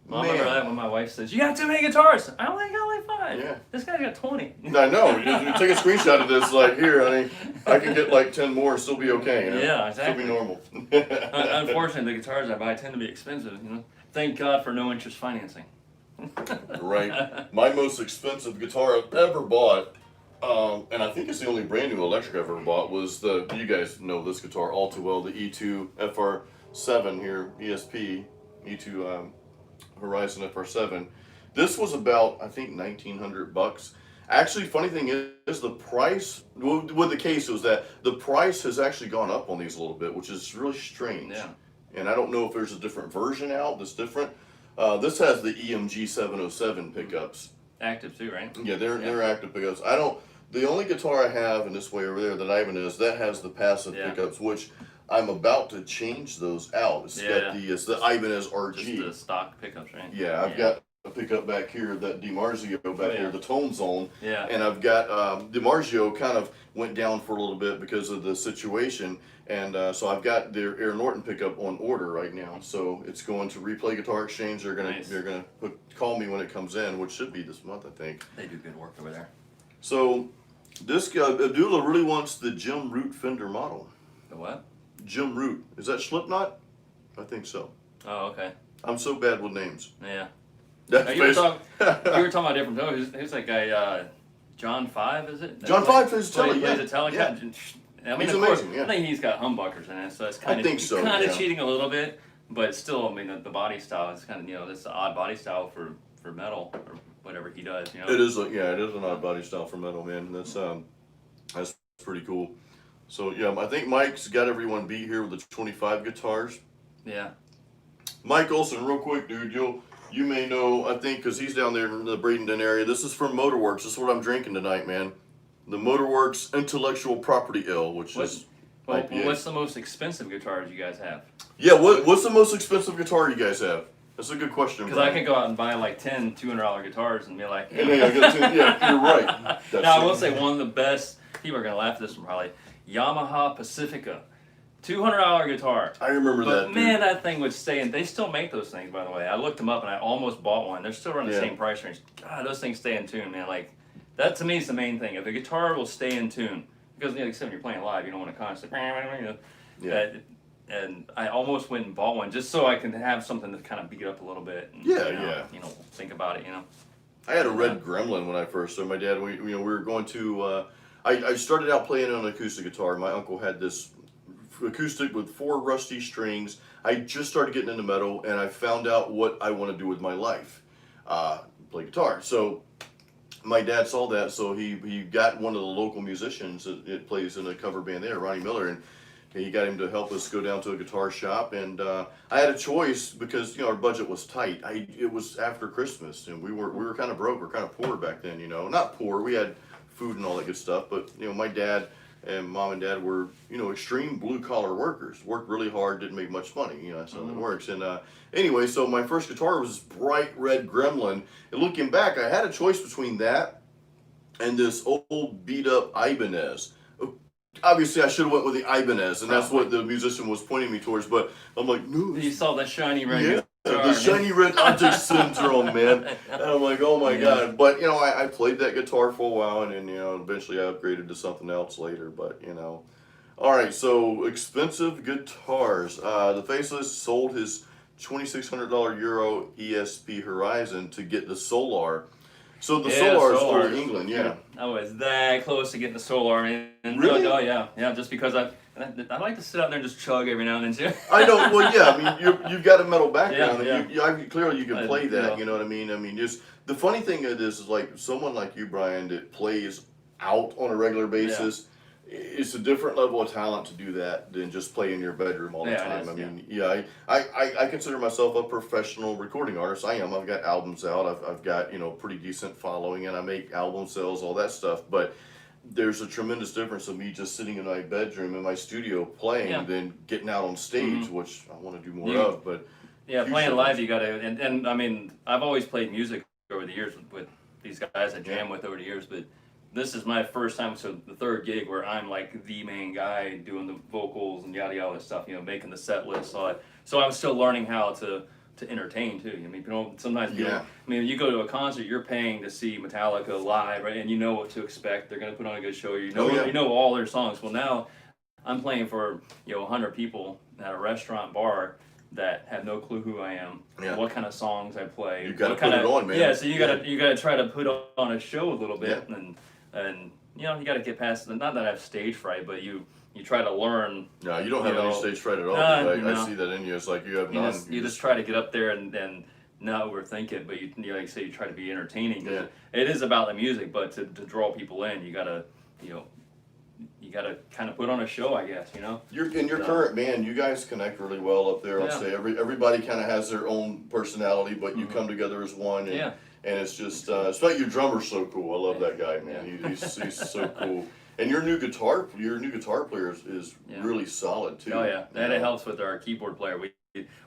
I remember that when my wife says, "You got too many guitars." I only got 5. Yeah. This guy's got 20. I know. You take a screenshot of this, here, honey. I can get 10 more and still be okay. Yeah, exactly. Still be normal. Unfortunately, the guitars I buy tend to be expensive. Thank God for no interest financing. Right. My most expensive guitar I've ever bought, and I think it's the only brand new electric I've ever bought, was you guys know this guitar all too well, the E2 FR7 here, ESP, E2 Horizon FR7. This was about, I think, $1,900. Actually, funny thing is the price, with the case, was that the price has actually gone up on these a little bit, which is really strange. Yeah. And I don't know if there's a different version out that's different. This has the EMG 707 pickups. Active too, right? Yeah, they're active pickups. I don't. The only guitar I have in this way over there that Ibanez that has the passive pickups, which I'm about to change those out. It's the Ibanez RG. Just the stock pickups, right? Yeah, I've got a pickup back here, that DiMarzio back here, the Tone Zone. Yeah. And I've got DiMarzio kind of went down for a little bit because of the situation, and so I've got their Air Norton pickup on order right now. So it's going to Replay Guitar Exchange. They're gonna call me when it comes in, which should be this month, I think. They do good work over there. So this guy Abdullah really wants the Jim Root Fender model. The what? Jim Root. Is that Slipknot? I think so. Oh, okay. I'm so bad with names. Yeah. That you were talking about different. Oh, who's that guy? John Five, is it? John Five plays Telly. Plays a Telly. Yeah. I mean, He's of course, amazing, I think he's got humbuckers in it, so it's kind of cheating a little bit, but still, I mean, the body style is kind of, it's an odd body style for metal or whatever he does, It is it is an odd body style for metal, man. That's pretty cool. So yeah, I think Mike's got everyone beat here with the 25 guitars. Yeah. Mike Olson, real quick, dude, you may know, I think, because he's down there in the Bradenton area. This is from Motorworks. This is what I'm drinking tonight, man. The Motorworks Intellectual Property Ale, which is IPA. What's the most expensive guitars you guys have? Yeah, what's the most expensive guitar you guys have? That's a good question. Because I could go out and buy like 10 $200 guitars and be like, yeah, you're right. Now, I will say one of the best, people are going to laugh at this one probably, Yamaha Pacifica. $200 guitar. I remember that. But man, that thing would stay in. They still make those things, by the way. I looked them up and I almost bought one. They're still around the same price range. God, those things stay in tune, man. Like, that to me is the main thing. If a guitar will stay in tune, because like I said, when you're playing live, you don't want to constantly, and I almost went and bought one just so I can have something to kind of beat up a little bit. And, think about it. I had a red Gremlin when I first started. My dad, we were going to. I started out playing on an acoustic guitar. My uncle had this acoustic with 4 rusty strings. I just started getting into metal, and I found out what I want to do with my life, play guitar. So my dad saw that, so he got one of the local musicians that plays in a cover band there, Ronnie Miller, and he got him to help us go down to a guitar shop. And I had a choice because our budget was tight. It was after Christmas, and we were kind of broke. We were kind of poor back then, not poor. We had food and all that good stuff, but my dad and mom and dad were, extreme blue collar workers. Worked really hard, didn't make much money. That's how it works. And anyway, so my first guitar was this bright red Gremlin. And looking back, I had a choice between that and this old beat up Ibanez. Obviously, I should have went with the Ibanez, and that's what the musician was pointing me towards. But I'm like, no. You saw the shiny red guitar. The shiny red object syndrome, man. And I'm like, oh my god. But I played that guitar for a while, and then eventually I upgraded to something else later. But all right. So expensive guitars. The Faceless sold his $2,600 Euro ESP Horizon to get the Solar. So the Solar is over in England, I was that close to getting the Solar in. Really? Oh yeah, just because I like to sit out there and just chug every now and then too. I know. Well, yeah. I mean, you've got a metal background, and clearly you can play that. You know what I mean? I mean, just the funny thing is like someone like you, Brian, that plays out on a regular basis. It's a different level of talent to do that than just play in your bedroom all the time. I consider myself a professional recording artist. I am. I've got albums out. I've got pretty decent following, and I make album sales, all that stuff. But there's a tremendous difference of me just sitting in my bedroom in my studio playing than getting out on stage, which I want to do more of. But playing live, you gotta. And I mean, I've always played music over the years with these guys I jam with over the years, but this is my first time, so the third gig where I'm like the main guy doing the vocals and yada yada stuff, making the set list. So I'm still learning how to entertain too. I mean, sometimes I mean, you go to a concert, you're paying to see Metallica live, right? And you know what to expect. They're gonna put on a good show. You know all their songs. Well, now I'm playing for 100 people at a restaurant bar that have no clue who I am, what kind of songs I play. You gotta put it on, man. Yeah, so you gotta try to put on a show a little bit, and you got to get past not that I have stage fright, but you try to learn. No, you don't have any stage fright at all. I see that in you. It's like you have none. You just try to get up there and not overthink it, but you like I say, you try to be entertaining. It is about the music, but to draw people in, you got to you got to kind of put on a show, I guess, you know. Your current band, you guys connect really well up there. I'll Yeah. say everybody kind of has their own personality, but you come together as one. And, Yeah. and it's just, it's like your drummer's so cool. I love that guy, man. He's so cool. And your new guitar player is really solid too. Oh yeah, and it helps with our keyboard player.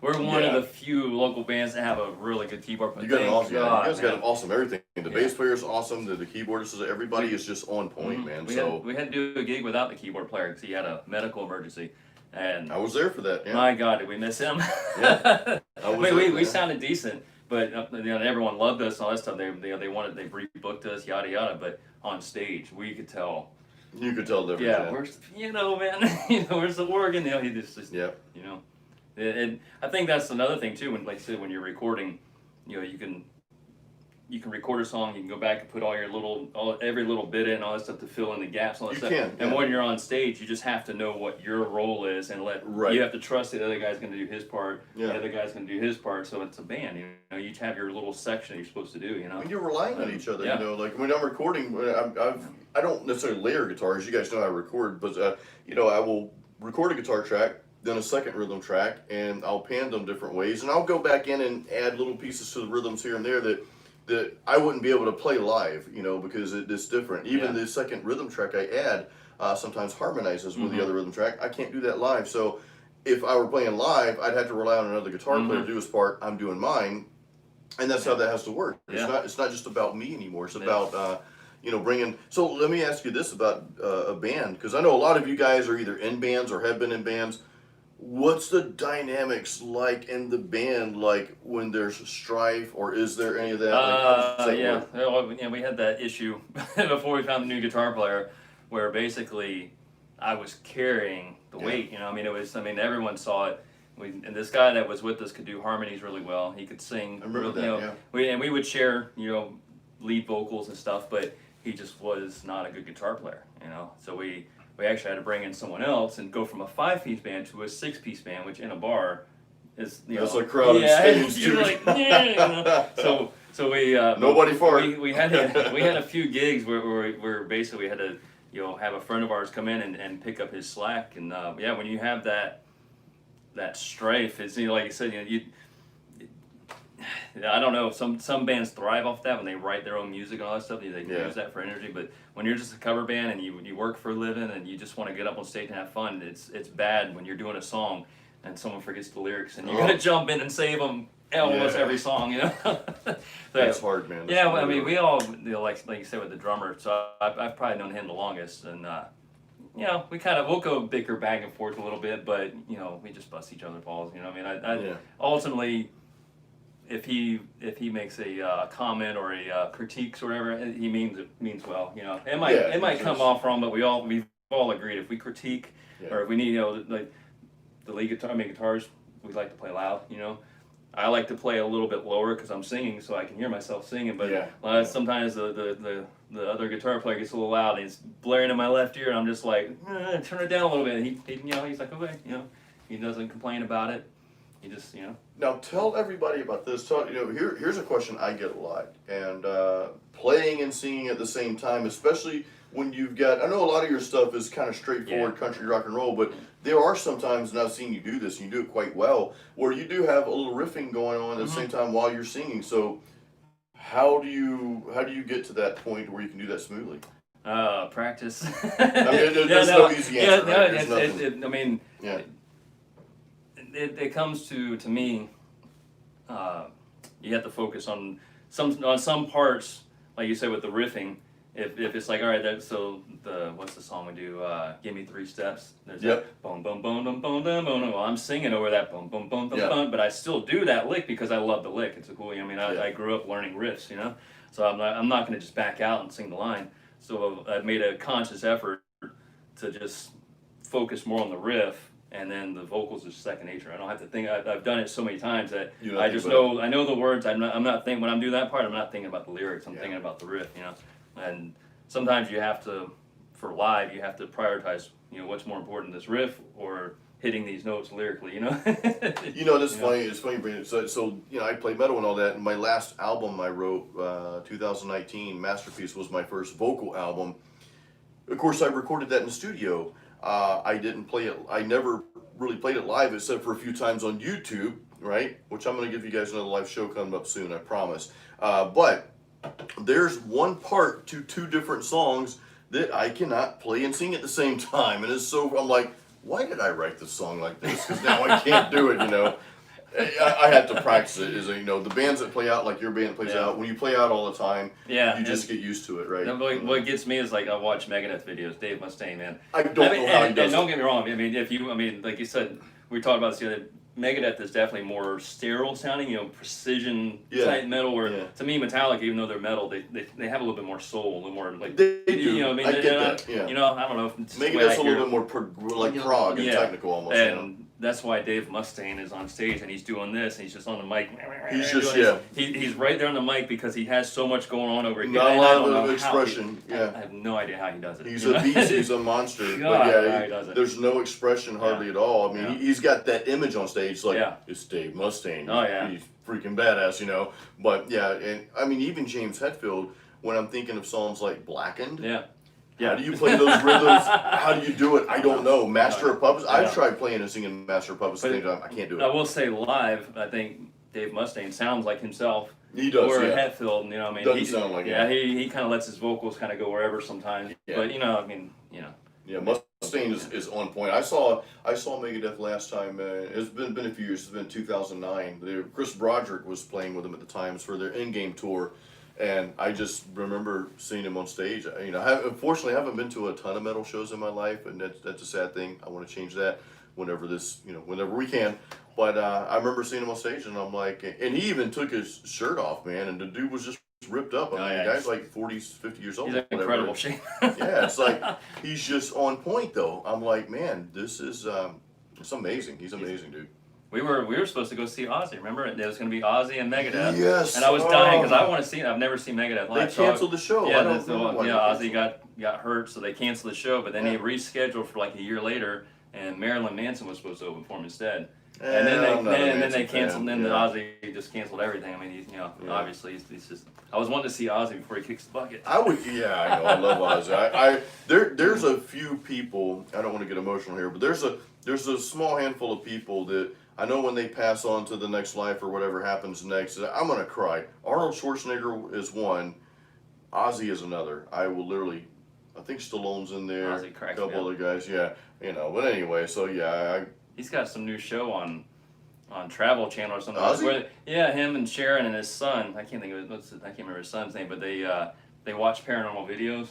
We're one of the few local bands that have a really good keyboard player. You got an awesome, you guys got man. an awesome everything. The bass player's awesome. The keyboardist, everybody is just on point, man. We had to do a gig without the keyboard player because he had a medical emergency, and I was there for that. Yeah. my God, did we miss him? Yeah. I mean, we sounded decent, but you know, everyone loved us and all that stuff. They rebooked us, yada yada. But on stage, we could tell. You could tell the difference. Yeah, where's man? Where's the organ? You know, he just yeah. you know. And I think that's another thing too. When, like I said, when you're recording, you know, you can record a song. You can go back and put all your every little bit in, all that stuff to fill in the gaps, all that stuff. And when you're on stage, you just have to know what your role is, and you have to trust the other guy's going to do his part. Yeah. The other guy's going to do his part. So it's a band. You know, you each have your little section that you're supposed to do. You know, and you're relying on each other. Yeah. You know, like when I'm recording, I don't necessarily layer guitars. You guys know I record, but you know, I will record a guitar track, then a second rhythm track, and I'll pan them different ways, and I'll go back in and add little pieces to the rhythms here and there that I wouldn't be able to play live, you know, because it's different. Even the second rhythm track I add sometimes harmonizes with the other rhythm track. I can't do that live, so if I were playing live, I'd have to rely on another guitar player to do his part. I'm doing mine, and that's how that has to work. It's not just about me anymore. It's about you know, bringing. So let me ask you this about a band, because I know a lot of you guys are either in bands or have been in bands. What's the dynamics like in the band, like when there's strife, or is there any of that? We had that issue before we found the new guitar player, where basically I was carrying the weight. You know, everyone saw it. And this guy that was with us could do harmonies really well. He could sing. I remember that. You know, we would share, you know, lead vocals and stuff, but he just was not a good guitar player. You know, so we actually had to bring in someone else and go from a 5-piece band to a 6-piece band, which in a bar is, you know, that's a crowded stage. You're like, you know. So we nobody farted. We had a few gigs where basically we had to, you know, have a friend of ours come in and pick up his slack, and when you have that strife, it's, you know, like you said, you know, I don't know, some bands thrive off that when they write their own music and all that stuff. They can use that for energy. But when you're just a cover band and you work for a living and you just want to get up on stage and have fun, it's bad when you're doing a song and someone forgets the lyrics and you gotta jump in and save them almost every song, you know. That's hard, man. That's I mean, we all, you know, like you said with the drummer. So I've probably known him the longest, and you know, we'll go bicker back and forth a little bit, but you know, we just bust each other's balls. You know, I mean, ultimately, if he makes a comment or a critiques or whatever, he means well. You know, it might come off wrong, but we've all agreed if we critique or if we need, you know, like the lead guitars, we like to play loud. You know, I like to play a little bit lower because I'm singing, so I can hear myself singing. But sometimes the other guitar player gets a little loud and it's blaring in my left ear, and I'm just like, turn it down a little bit. And he you know, he's like, okay, you know, he doesn't complain about it. He just, you know. Now tell everybody about this. You know, here's a question I get a lot, and playing and singing at the same time, especially when you've got. I know a lot of your stuff is kind of straightforward country rock and roll, but there are some times, and I've seen you do this, and you do it quite well, where you do have a little riffing going on at the same time while you're singing. So how do you get to that point where you can do that smoothly? Practice. I mean, there's no easy answer. I mean. Yeah. It comes to me, you have to focus on some parts, like you said with the riffing. If it's like, all right, what's the song we do? Give Me 3 Steps. There's that boom boom boom boom boom boom boom. Well, I'm singing over that boom boom boom boom boom, but I still do that lick because I love the lick. It's a cool. I mean, I grew up learning riffs, you know, so I'm not going to just back out and sing the line. So I've made a conscious effort to just focus more on the riff. And then the vocals is second nature. I don't have to think. I've done it so many times that I just know. I know the words. I'm not thinking when I'm doing that part. I'm not thinking about the lyrics. I'm thinking about the riff. You know. And sometimes you have to, for live, you have to prioritize. You know, what's more important, this riff or hitting these notes lyrically. You know. You know, this funny. It's funny. So you know, I play metal and all that. And my last album I wrote, 2019, Masterpiece, was my first vocal album. of course, I recorded that in the studio. I didn't play it. I never really played it live, except for a few times on YouTube, right? Which I'm going to give you guys another live show coming up soon, I promise. But there's one part to two different songs that I cannot play and sing at the same time, and it's so. I'm like, why did I write this song like this? Because now I can't do it, you know. I had to practice it. Is you know the bands that play out like your band plays out. When you play out all the time, you just get used to it, right? What gets me is like I watch Megadeth videos. Dave Mustaine, man. I don't know how he does and don't get me wrong. I mean, like you said, we talked about this the other. Megadeth is definitely more sterile sounding, you know, precision type metal. Where to me, Metallica, even though they're metal, they have a little bit more soul, a little more like they do. You know, what I mean, I get that. Yeah. You know, I don't know if it's Megadeth's a little bit more prog and technical almost. And you know? that's why Dave Mustaine is on stage and he's doing this and he's just on the mic. He's just He's right there on the mic because he has so much going on over here. Not a lot of expression. I have no idea how he does it. He's a beast. He's a monster. God, but he does it. There's no expression hardly at all. I mean, he's got that image on stage like it's Dave Mustaine. Oh yeah, he's freaking badass, you know. But yeah, and I mean even James Hetfield. When I'm thinking of songs like Blackened. How do you play those rhythms? How do you do it? I don't know. Master of Puppets? I've tried playing and singing Master of Puppets at the same time. I can't do it. I will say live, I think Dave Mustaine sounds like himself. He does, or Hetfield, you know, I mean. Doesn't sound like he kind of lets his vocals kind of go wherever sometimes. But, you know, I mean, you know. Yeah, Mustaine is on point. I saw Megadeth last time. It's been a few years. It's been 2009. Chris Broderick was playing with them at the time for their in-game tour. And I just remember seeing him on stage. You know, unfortunately, I haven't been to a ton of metal shows in my life, and that's a sad thing. I want to change that whenever we can. But I remember seeing him on stage, and I'm like, and he even took his shirt off, man, and the dude was just ripped up. I mean, the guy's like 40, 50 years old. He's in incredible shape. Yeah, it's like he's just on point, though. I'm like, man, this is it's amazing. He's amazing, dude. We were supposed to go see Ozzy. Remember, there was going to be Ozzy and Megadeth. Yes. And I was dying because I want to see. I've never seen Megadeth live. They canceled the show. Yeah, Ozzy got hurt, so they canceled the show. But then he rescheduled for like a year later, and Marilyn Manson was supposed to open for him instead. And then they canceled. And then Ozzy just canceled everything. I mean, obviously he's just. I was wanting to see Ozzy before he kicks the bucket. I would. Yeah, I know. I love Ozzy. There's a few people. I don't want to get emotional here, but there's a small handful of people that. I know when they pass on to the next life or whatever happens next, I'm going to cry. Arnold Schwarzenegger is one. Ozzy is another. I will literally, I think Stallone's in there. Ozzy cracks me up. A couple other guys, yeah. You know, but anyway, so yeah. He's got some new show on Travel Channel or something. Ozzy? Him and Sharon and his son. I can't think of I can't remember his son's name, but they watch paranormal videos.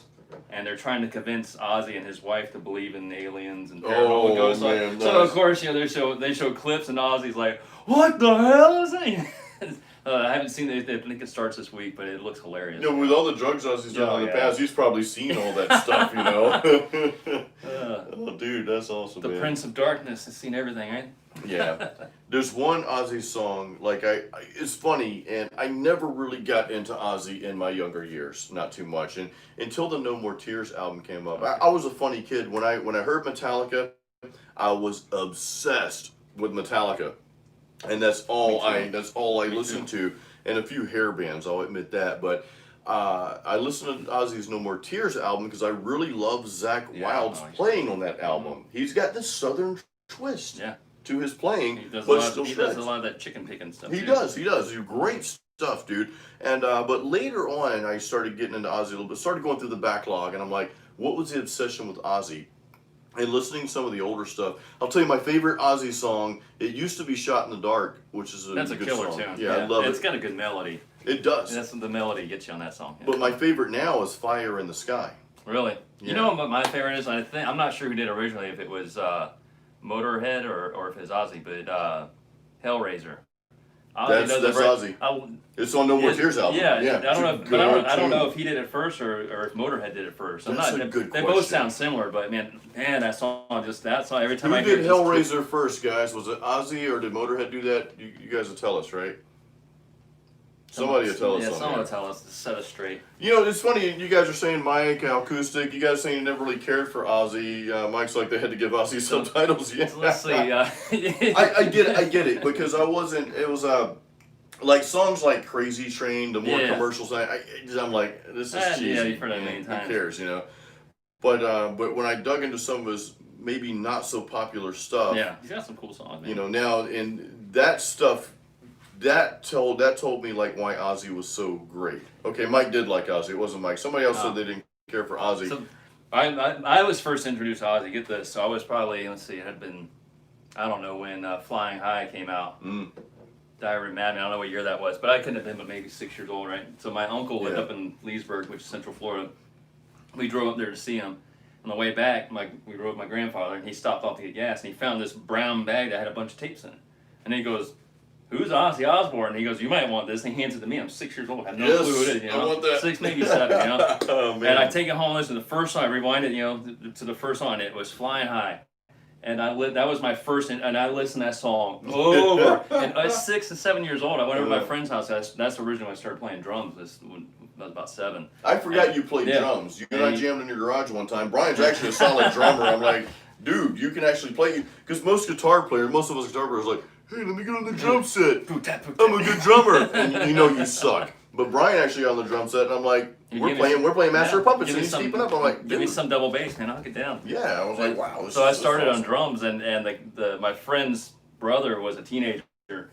And they're trying to convince Ozzy and his wife to believe in aliens and paranormal ghosts. Man, so of course, they show clips and Ozzy's like, "What the hell is it?" I haven't seen it. I think it starts this week, but it looks hilarious. You know, with all the drugs Ozzy's done in the past, he's probably seen all that stuff, you know. Oh, dude, that's awesome. The Prince of Darkness has seen everything, right? Yeah. There's one Ozzy song, like it's funny, and I never really got into Ozzy in my younger years, not too much, and until the No More Tears album came up. I was a funny kid. When I heard Metallica, I was obsessed with Metallica, and that's all I listened to, and a few hair bands, I'll admit that, but I listened to Ozzy's No More Tears album because I really love Zakk Wylde's playing on that album. He's got this southern twist. Yeah. To his playing, he does a lot of that chicken picking stuff. He does. He's great stuff, dude. And but later on, I started getting into Ozzy a little bit. Started going through the backlog, and I'm like, what was the obsession with Ozzy? And listening to some of the older stuff. I'll tell you my favorite Ozzy song. It used to be "Shot in the Dark," which is that's a good killer song. tune. Yeah, I love it. It's got a good melody. It does. That's the melody gets you on that song. Yeah. But my favorite now is "Fire in the Sky." Really? Yeah. You know what my favorite is? I'm not sure who did originally. If it was. Motorhead or if it's Ozzy, but Hellraiser. That's Ozzy. It's on No More Tears album. Yeah. I don't know if he did it first or if Motorhead did it first. That's a good question. They both sound similar, but man, that song every time I hear it. Who did Hellraiser first, guys? Was it Ozzy or did Motorhead do that? You guys will tell us, right? Somebody will tell us. Yeah, someone will tell us to set us straight. You know, it's funny. You guys are saying Mike, acoustic. You guys are saying you never really cared for Ozzy. Mike's like they had to give Ozzy subtitles. Yeah. So let's see. I get it because I wasn't. It was like songs like Crazy Train, the more commercials. I'm like, this is cheesy. Yeah, you've heard that many times. Who cares, you know? but when I dug into some of his maybe not so popular stuff, Yeah, he's got some cool songs, man. you know, now and that stuff that told me like why Ozzy was so great. Okay, Mike did like Ozzy. It wasn't Mike. Somebody else said they didn't care for Ozzy. So I was first introduced to Ozzy. Get this. So I was probably, let's see, it had been, I don't know when Flying High came out. Diary of a Madman. I don't know what year that was, but I couldn't have been but maybe 6 years old, right? So my uncle lived up in Leesburg, which is Central Florida. We drove up there to see him. On the way back, we rode with my grandfather, and he stopped off to get gas, and he found this brown bag that had a bunch of tapes in it. And he goes, "Who's Ozzy Osbourne?" And he goes, "You might want this." And he hands it to me. I'm 6 years old. I have no clue who it is. You know? I want that. 6, maybe 7. You know. Oh man. And I take it home, listen to the first song, I rewind it, you know, to the first song. It was Flying High. And that was my first, and I listened to that song over. And I was 6 and 7 years old. I went over to my friend's house. That's originally when I started playing drums. When I was about 7. I forgot you played drums. You and I jammed in your garage one time. Brian's actually a solid drummer. I'm like, dude, you can actually play. Because most of us guitar players, are like, hey, let me get on the drum set. I'm a good drummer. And you know you suck. But Brian actually got on the drum set, and I'm like, we're playing Master of Puppets, and he's keeping up. I'm like, dude. Give me some double bass, man. I'll get down. Yeah, I was like, wow. So I started on drums, and my friend's brother was a teenager.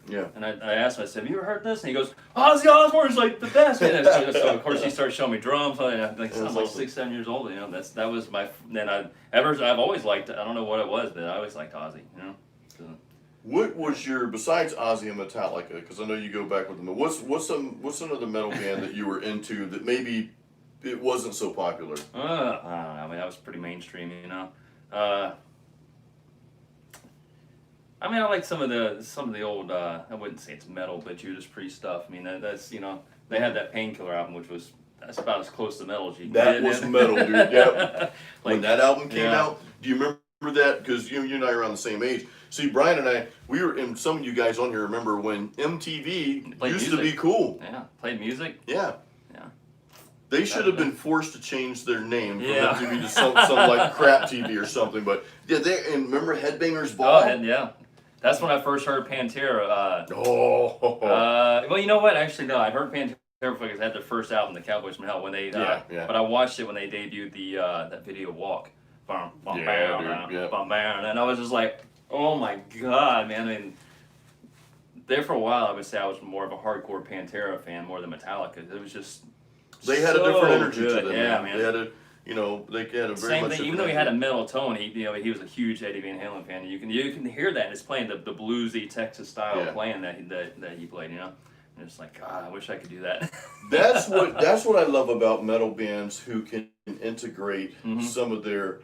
Yeah. And I asked him, I said, "Have you ever heard this?" And he goes, "Ozzy Osbourne's like the best." And so of course he started showing me drums. I'm like awesome. 6, 7 years old. You know, that was my. Then I've always liked. I don't know what it was, but I always liked Ozzy. You know. So. What was your, besides Ozzy and Metallica, because I know you go back with them, what's another metal band that you were into that maybe it wasn't so popular? I don't know. I mean, that was pretty mainstream, you know. I mean, I like some of the old. I wouldn't say it's metal, but Judas Priest stuff. I mean, that's you know, they had that Painkiller album, which was about as close to metal as you can That get. was metal, dude. Yep. When that album came yeah. out, do you remember that? Because you and I are around the same age. See, Brian and I, we were, and some of you guys on here remember when MTV used to be cool. Yeah, played music. Yeah. Yeah. They should have been forced to change their name from MTV to some like crap TV or something. But yeah, and remember Headbangers Ball? Oh, yeah. That's when I first heard Pantera. Well, you know what? Actually, no. I heard Pantera because they had their first album, The Cowboys from Hell, when they. But I watched it when they debuted that video Walk. And I was just like, oh my God, man! I mean, there for a while, I would say I was more of a hardcore Pantera fan more than Metallica. It was just they had a different energy to them. Yeah, man. They had a, they had a very same much thing. Even though he had a metal tone, he was a huge Eddie Van Halen fan. You can hear that. It's playing the bluesy Texas style playing that he played. You know, and it's like, God, I wish I could do that. That's what I love about metal bands who can integrate some of their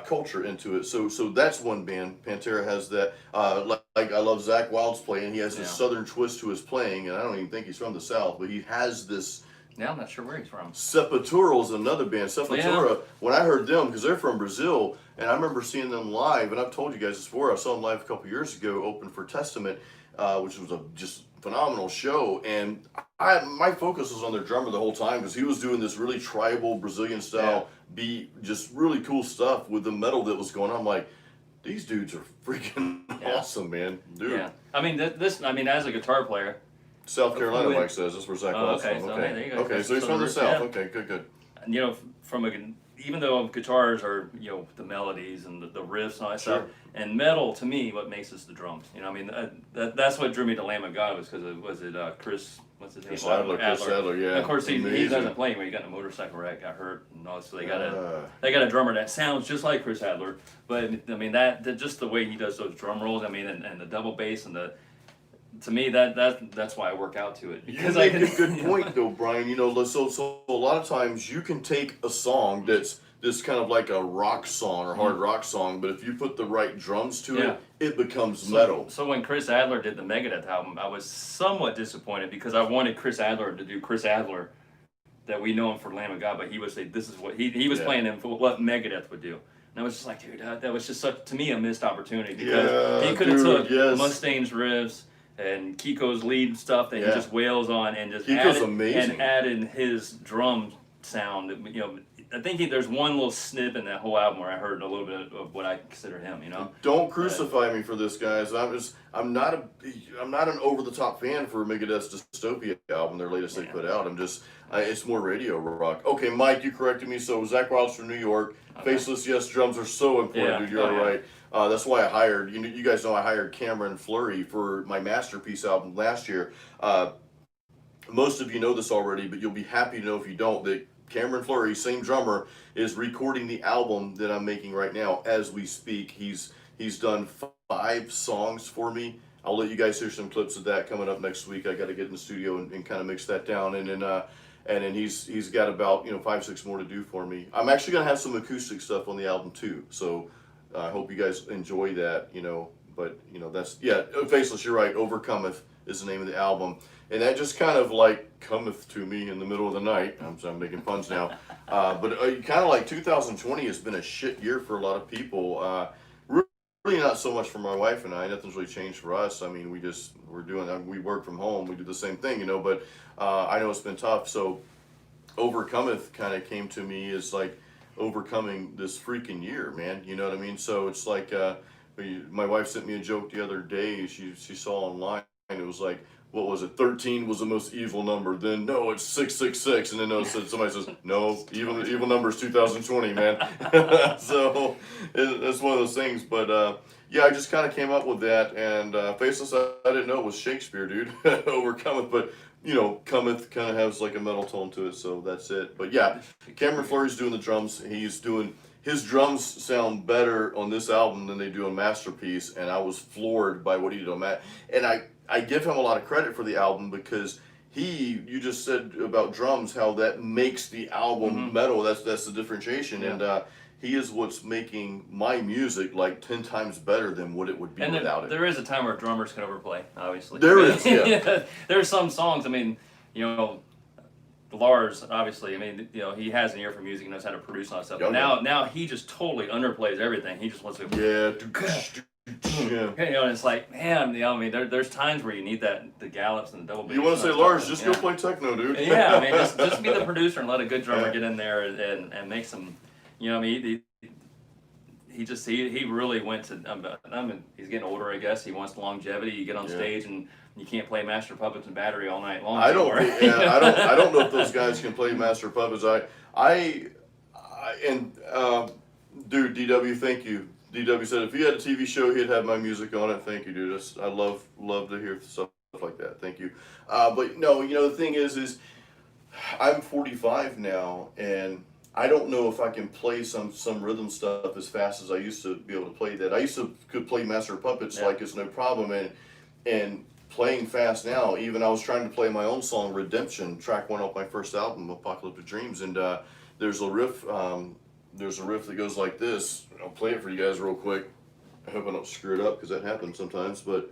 culture into it. So that's one band. Pantera has that. Like I love Zakk Wylde's playing. He has this southern twist to his playing, and I don't even think he's from the South, but he has this. Yeah, I'm not sure where he's from. Sepultura is another band. Sepultura, when I heard them, because they're from Brazil, and I remember seeing them live, and I've told you guys this before, I saw them live a couple years ago, open for Testament, which was a just phenomenal show, and my focus was on their drummer the whole time, because he was doing this really tribal Brazilian style beat, just really cool stuff with the metal that was going on. I'm like, these dudes are freaking awesome, man. Dude. Yeah. I mean, as a guitar player, South Carolina, Mike says. That's where Zakk Wylde's from. So okay. There you go. Okay, so he's from the South. Yeah. Okay, good. And, you know, even though guitars are, you know, the melodies and the riffs and all that stuff, and metal, to me, what makes us the drums. You know, I mean, that's what drew me to Lamb of God was because Chris, what's his name? Chris Adler, yeah. And of course, he doesn't play anymore. He got in a motorcycle wreck, got hurt, and all. So they got a drummer that sounds just like Chris Adler. But I mean, that just the way he does those drum rolls. I mean, and the double bass and the. To me, that's why I work out to it. Because you make a good point, though, Brian. You know, so a lot of times you can take a song that's this kind of like a rock song or hard rock song, but if you put the right drums to it, it becomes metal. So when Chris Adler did the Megadeth album, I was somewhat disappointed because I wanted Chris Adler to do Chris Adler, that we know him for Lamb of God, but he would say this is what he was playing him for what Megadeth would do. And I was just like, dude, that was just such, to me, a missed opportunity because he could have took Mustaine's riffs and Kiko's lead stuff that he just wails on and just added his drum sound. You know, I think there's one little snip in that whole album where I heard a little bit of what I consider him, you know. Don't crucify me for this, guys. I'm not an over the top fan for Megadeth's Dystopia album, their latest they put out. It's more radio rock. Okay, Mike, you corrected me. So Zach Wilde's from New York. Okay. Faceless, yes, drums are so important, dude. You're right. That's why I hired you guys know I hired Cameron Fleury for my Masterpiece album last year. Most of you know this already, but you'll be happy to know if you don't that Cameron Fleury, same drummer, is recording the album that I'm making right now as we speak. He's done 5 songs for me. I'll let you guys hear some clips of that coming up next week. I got to get in the studio and kind of mix that down, and then he's got about 5-6 more to do for me. I'm actually gonna have some acoustic stuff on the album too, so I hope you guys enjoy that. But that's Faceless. You're right. Overcometh is the name of the album. And that just kind of like cometh to me in the middle of the night. I'm making puns now. But kind of like 2020 has been a shit year for a lot of people. Really not so much for my wife and I. Nothing's really changed for us. I mean, we work from home. We do the same thing, But I know it's been tough. So Overcometh kind of came to me as like overcoming this freaking year, man. You know what I mean? So it's like my wife sent me a joke the other day. She saw online. And it was like, what was it? 13 was the most evil number. Then no, it's 666. And then somebody says, no, evil number is 2020, man. So it's one of those things. But I just kind of came up with that. And Faceless, I didn't know it was Shakespeare, dude. Overcometh, but cometh kind of has like a metal tone to it. So that's it. But yeah, Cameron Fleury's doing the drums. His drums sound better on this album than they do on Masterpiece, and I was floored by what he did on that. And I give him a lot of credit for the album because you just said about drums, how that makes the album metal. That's the differentiation. Yeah. And he is what's making my music like 10 times better than what it would be without it. There is a time where drummers can overplay, obviously. There is, yeah. There's some songs, I mean, Lars, obviously, I mean, he has an ear for music, he knows how to produce all that stuff. But now he just totally underplays everything. He just wants to. Yeah. It's like, man, I mean, there's times where you need the gallops and the double bass. You want to say, Lars, just go play techno, dude. Yeah, I mean, just be the producer and let a good drummer get in there and make some, I mean, he really went to, he's getting older, I guess. He wants longevity. You get on stage and you can't play Master Puppets and Battery all night long. I don't know if those guys can play Master Puppets. Dude, DW, thank you. DW said if he had a TV show, he'd have my music on it. Thank you, dude. I love to hear stuff like that. Thank you. But no, the thing is I'm 45 now, and I don't know if I can play some rhythm stuff as fast as I used to be able to play that. I used to could play Master Puppets like it's no problem, and playing fast now. Even I was trying to play my own song Redemption, track 1 off my first album, Apocalyptic Dreams, and there's a riff. There's a riff that goes like this. I'll play it for you guys real quick. I hope I don't screw it up because that happens sometimes, but.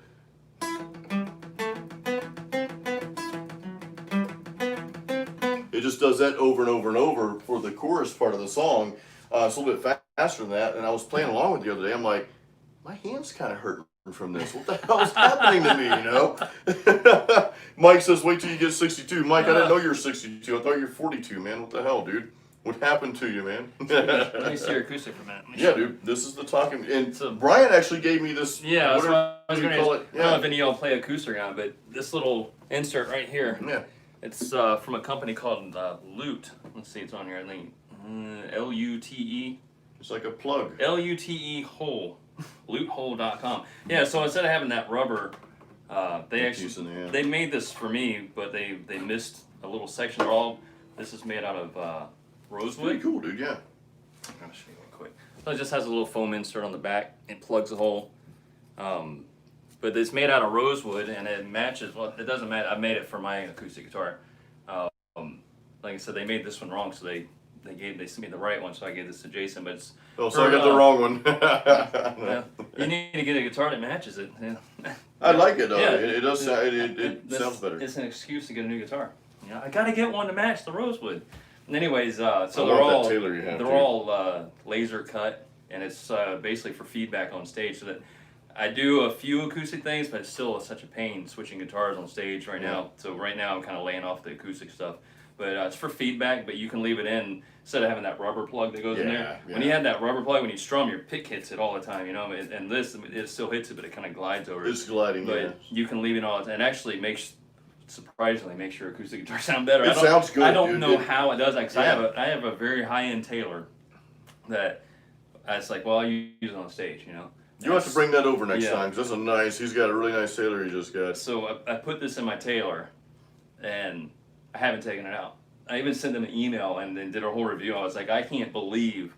It just does that over and over and over for the chorus part of the song. It's a little bit faster than that, and I was playing along with it the other day. I'm like, my hand's kind of hurting from this. What the hell is happening to me, Mike says, wait till you get 62. Mike, I didn't know you were 62. I thought you were 42, man. What the hell, dude? What happened to you, man? Let me see your acoustic for a minute. Yeah, dude. This is the talking. And Brian actually gave me this. Yeah, that's what I was going to call it. Yeah. I don't know if any of y'all play acoustic or not, but this little insert right here. Yeah. It's from a company called Lute. Let's see, it's on here. I think Lute. It's like a plug. Lute hole. Lutehole.com. Yeah. So instead of having that rubber, they made this for me, but they missed a little section. This is made out of rosewood. Pretty cool, dude. Yeah. I'm gonna show you real quick. So it just has a little foam insert on the back. It plugs a hole. But it's made out of rosewood and it matches. Well, it doesn't matter. I made it for my acoustic guitar. Like I said, they made this one wrong, so they sent me the right one, so I gave this to Jason. But it's so I got the wrong one. Yeah, you need to get a guitar that matches it. Yeah. I like it though. Yeah. It does. It sounds better. It's an excuse to get a new guitar. I got to get one to match the rosewood. And anyways, so they're all laser cut, and it's basically for feedback on stage. So that I do a few acoustic things, but it's still such a pain switching guitars on stage right now. So right now I'm kind of laying off the acoustic stuff. but it's for feedback. But you can leave it in instead of having that rubber plug that goes in there. Yeah. When you have that rubber plug, when you strum, your pick hits it all the time, you know. And this, it still hits it, but it kind of glides over it. It's gliding, But yeah. you can leave it all, and actually surprisingly makes your acoustic guitar sound better. It sounds good. I don't dude. know how it does that, because Yeah. I have a very high end Taylor that it's like, well, I use it on stage, you know. You have to bring that over next Yeah. time, 'cause that's a nice. He's got a really nice Taylor he just got. So I put this in my Taylor, and I haven't taken it out. I even sent them an email and then did a whole review. I was like, I can't believe,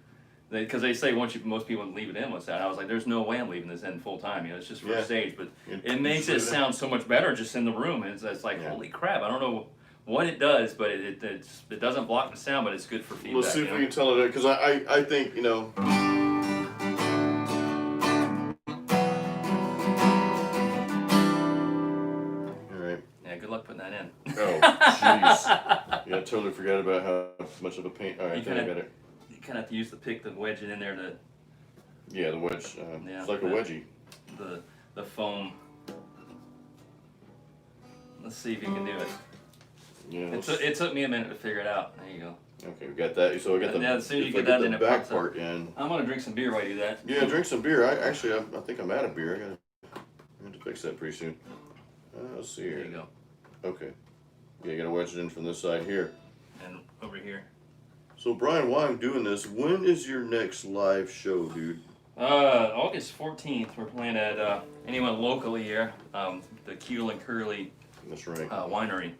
because they say most people leave it in with that. I was like, there's no way I'm leaving this in full time. You know, it's just for Yeah. stage, but You it makes leave it sound so much better just in the room. It's like, Yeah. holy crap! I don't know what it does, but it doesn't block the sound, but it's good for feedback. Let's see if you we know? can tell it, because I think, you know. All right. Yeah, good luck putting that in. Oh, jeez. Yeah, I totally forgot about how much of a pain. All right, I think I got it. You kind of have to use the pick to wedge it in there to Yeah, the wedge. Yeah, It's like a that- wedgie. the foam. Let's see if you can do it. Yeah. It took me a minute to figure it out. There you go. Okay, we got that. So I got the. Yeah, as soon as you if I get that the in, it back pops up. part in. I'm gonna drink some beer while you do that. Yeah, drink some beer. I think I'm out of beer. I have to fix that pretty soon. Let's see There here. you go. Okay. Yeah, you gotta wedge it in from this side here. And over here. So Brian, while I'm doing this, when is your next live show, dude? August 14th, we're playing at anyone locally here, the Keel and Curly That's right. Winery.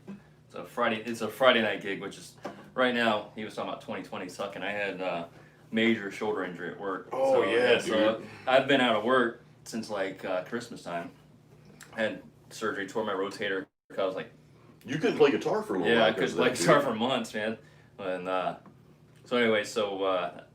It's a Friday night gig, which is right now. He was talking about 2020 sucking. I had major shoulder injury at work. Oh, yeah, So dude. I've been out of work since like Christmas time. Had surgery, tore my rotator. I was like, You couldn't play guitar for a little yeah, while. I couldn't play guitar for months, man. And so anyway,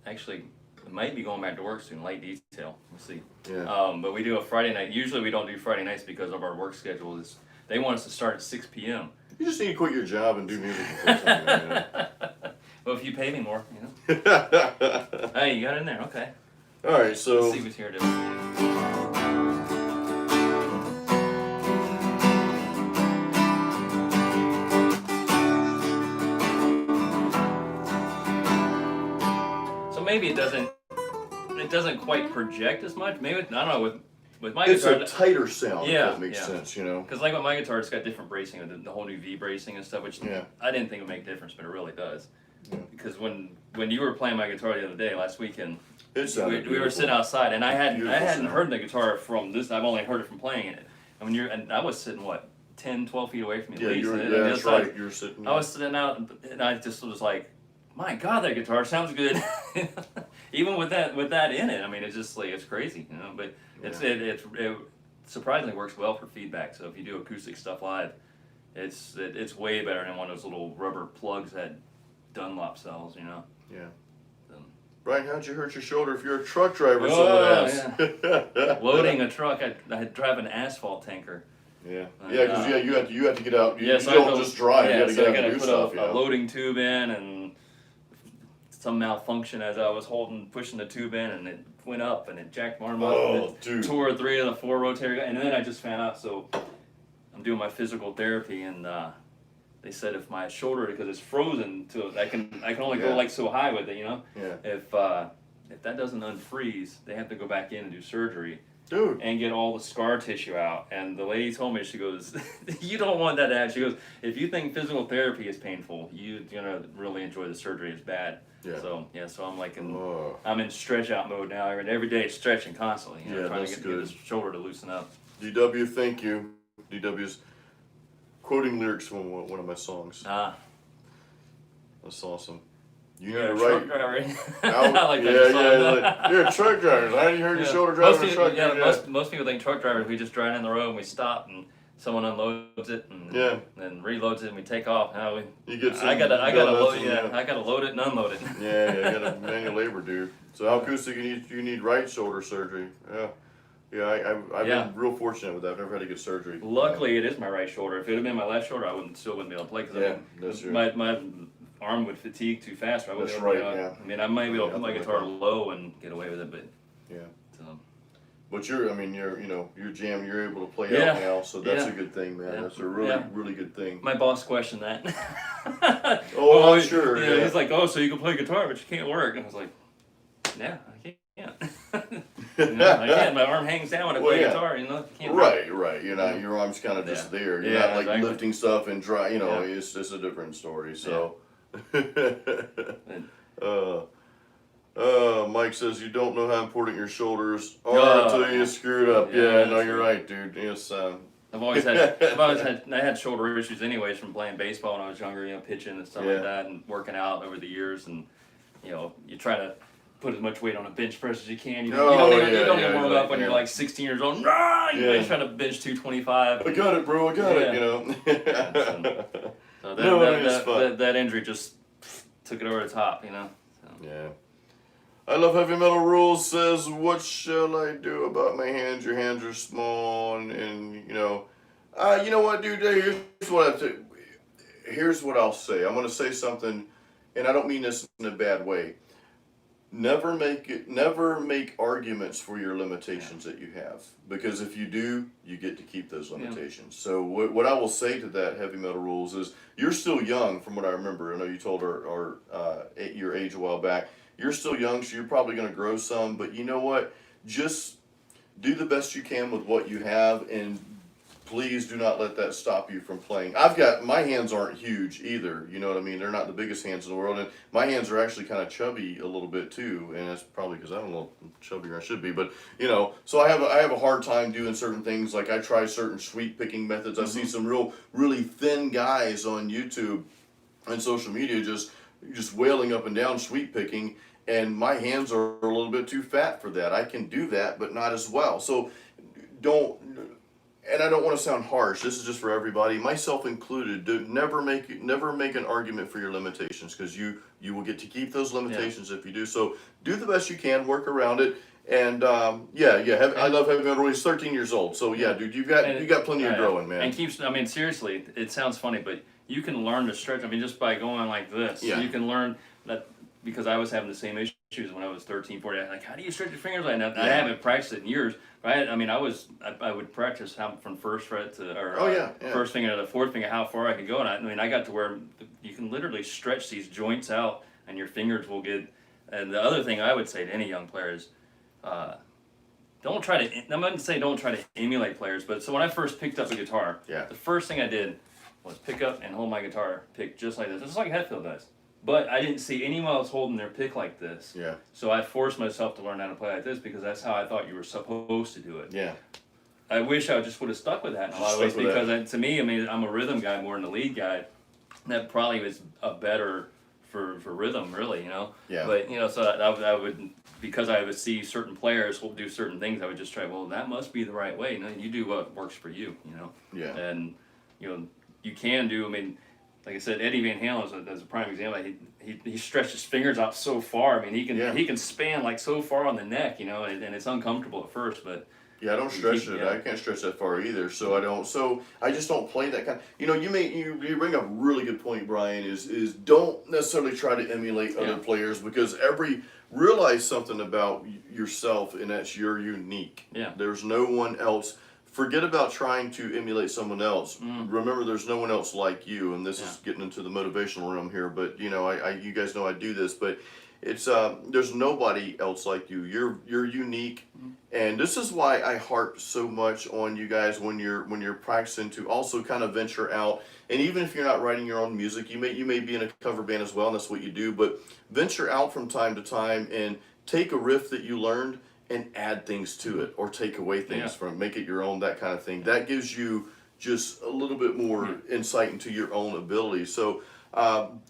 actually, I might be going back to work soon. Light detail, we'll see. Yeah. But we do a Friday night. Usually we don't do Friday nights because of our work schedule. They want us to start at 6 p.m. You just need to quit your job and do music full time. Man. Well, if you pay me more, you know. Hey, you got it in there, okay. All right, so Let's see what's here to. So maybe it doesn't quite project as much. Maybe I don't know with my it's guitar. a tighter sound. Yeah, if that makes yeah. sense, you know. Because like with my guitar, it's got different bracing, the whole new V bracing and stuff, which Yeah. I didn't think would make a difference, but it really does. Yeah. Because when you were playing my guitar the other day, last weekend, It sounded we were beautiful. sitting outside, and I hadn't Beautiful sound. heard the guitar from this. I've only heard it from playing it. And I was sitting 10, 12 feet away from you. Yeah, at least. you were, And yeah, the that's other side, right. You were sitting. I was sitting out, and I just was like, "My God, that guitar sounds good." Even with that in it, I mean, it's just like it's crazy, you know. But it surprisingly works well for feedback. So if you do acoustic stuff live, it's way better than one of those little rubber plugs that Dunlop sells, you know. Yeah. Um, Brian, how'd you hurt your shoulder? If you're a truck driver, Oh, someone asks. Loading a truck, I drive an asphalt tanker. Yeah, yeah, because you have to get out. You, So you I don't go- just drive. Yeah, you got to so I get out gotta and do put stuff. a loading tube in, and some malfunction as I was pushing the tube in, and it went up, and it jacked my arm up, and Oh, it dude. tore 3 of the 4 rotary, and then I just found out. So I'm doing my physical therapy, and they said if my shoulder, because it's frozen, I can only go Yeah. like so high with it, you know. Yeah. If that doesn't unfreeze, they have to go back in and do surgery Dude. and get all the scar tissue out. And the lady told me, she goes, you don't want that to happen. She goes, if you think physical therapy is painful, you're gonna really enjoy the surgery. It's bad. Yeah. So I'm like Oh. I'm in stretch out mode now. Every day it's stretching constantly. You know, Yeah, trying that's to get good. this shoulder to loosen up. DW, thank you. DW's quoting lyrics from one of my songs. That's awesome. You need You're to a truck write. driver. Out, I like that yeah, song. yeah. Like, you're a truck driver. How do you hurt your shoulder Most driving a people, truck? yeah, most people think truck drivers, we just drive down the road and we stop and someone unloads it and Yeah. then reloads it and we take off. Now You get some I gotta donuts load, and, I gotta load it and unload it. Yeah, you got a manual labor, dude. So how acoustic you need right shoulder surgery? Yeah, yeah. I've Yeah. been real fortunate with that. I've never had to get surgery. Luckily, it is my right shoulder. If it had been my left shoulder, I still wouldn't be able to play because Yeah, that's true. my arm would fatigue too fast. Or I wouldn't That's be able to, right, yeah. I mean, I might be able to put my Nothing like guitar that. low and get away with it, but Yeah. so, But you're jamming, you're able to play Yeah. out now, so that's Yeah. a good thing, man. Yeah. That's a really, Yeah. really good thing. My boss questioned that. Oh, I'm sure. You know, Yeah. he's like, "Oh, so you can play guitar, but you can't work." And I was like, "Yeah, I can't." You know, I can't. My arm hangs down when I Well, play yeah. guitar. You know, you can't work. Right. You're not. Your arm's kind of just Yeah. there. You're Yeah, not like exactly. lifting stuff and dry. You know, Yeah. it's just a different story. So. Mike says you don't know how important your shoulders are until you screw it up. Yeah, Yeah, no, that's you're right. right, dude. Yes. I had shoulder issues anyways from playing baseball when I was younger, you know, pitching and stuff Yeah. like that, and working out over the years, and you know, you try to put as much weight on a bench press as you can. You don't even warm up when you're like 16 years old. Nah, you try to bench 225. I got it, bro. I got it. You know. So that injury just took it over the top, you know. So. Yeah. I love Heavy Metal Rules says, what shall I do about my hands? Your hands are small and you know what, dude, here's what I'll say. I'm going to say something, and I don't mean this in a bad way. Never make arguments for your limitations that you have, because if you do, you get to keep those limitations. Yeah. So what I will say to that, Heavy Metal Rules, is you're still young from what I remember. I know you told your age a while back. You're still young, so you're probably going to grow some, but you know what? Just do the best you can with what you have, and please do not let that stop you from playing. My hands aren't huge either, you know what I mean? They're not the biggest hands in the world, and my hands are actually kind of chubby a little bit too, and that's probably because I'm a little chubbier than I should be, but you know, so I have a hard time doing certain things. Like I try certain sweep picking methods. I see some really thin guys on YouTube and social media just wailing up and down sweep picking, and my hands are a little bit too fat for that. I can do that, but not as well. So and I don't want to sound harsh. This is just for everybody, myself included. Never make an argument for your limitations, because you will get to keep those limitations if you do. So do the best you can, work around it, and I love Heavy Metal. He's 13 years old, so yeah, dude, you got plenty of growing, man. And I mean, seriously, it sounds funny, but you can learn to stretch. I mean, just by going like this, you can learn that. Because I was having the same issues when I was 13, 14. Like, how do you stretch your fingers like that? I haven't practiced it in years. Right? I mean, I would practice how from first fret to first finger to the fourth finger, how far I could go. And I got to where you can literally stretch these joints out, and your fingers will get. And the other thing I would say to any young player is, don't try to. I'm not going to say don't try to emulate players, but so when I first picked up a guitar, the first thing I did was pick up and hold my guitar, pick just like this, just like Hetfield does. But I didn't see anyone else holding their pick like this. Yeah. So I forced myself to learn how to play like this, because that's how I thought you were supposed to do it. Yeah. I wish I just would have stuck with that in a lot of ways, because to me, I mean, I'm a rhythm guy more than a lead guy. That probably was a better for rhythm, really, you know. Yeah. But you know, so I would, because I would see certain players will do certain things, I would just try. Well, that must be the right way. You do what works for you, you know. Yeah. And you know, you can do. I mean. Like I said, Eddie Van Halen is a prime example. He stretched his fingers out so far. I mean, he can span like so far on the neck, you know, and it's uncomfortable at first, but I don't stretch it. I can't stretch that far either. So I don't. So I just don't play that kind. You know, you bring up a really good point, Brian. Is don't necessarily try to emulate other players, because realize something about yourself, and that's you're unique. Yeah. There's no one else. Forget about trying to emulate someone else. Remember, there's no one else like you, and this is getting into the motivational realm here. But you know, you guys know I do this, but it's there's nobody else like you. You're unique, and this is why I harp so much on you guys when you're practicing to also kind of venture out. And even if you're not writing your own music, you may be in a cover band as well, and that's what you do. But venture out from time to time and take a riff that you learned and add things to it, or take away things from, make it your own, that kind of thing. That gives you just a little bit more insight into your own ability. So,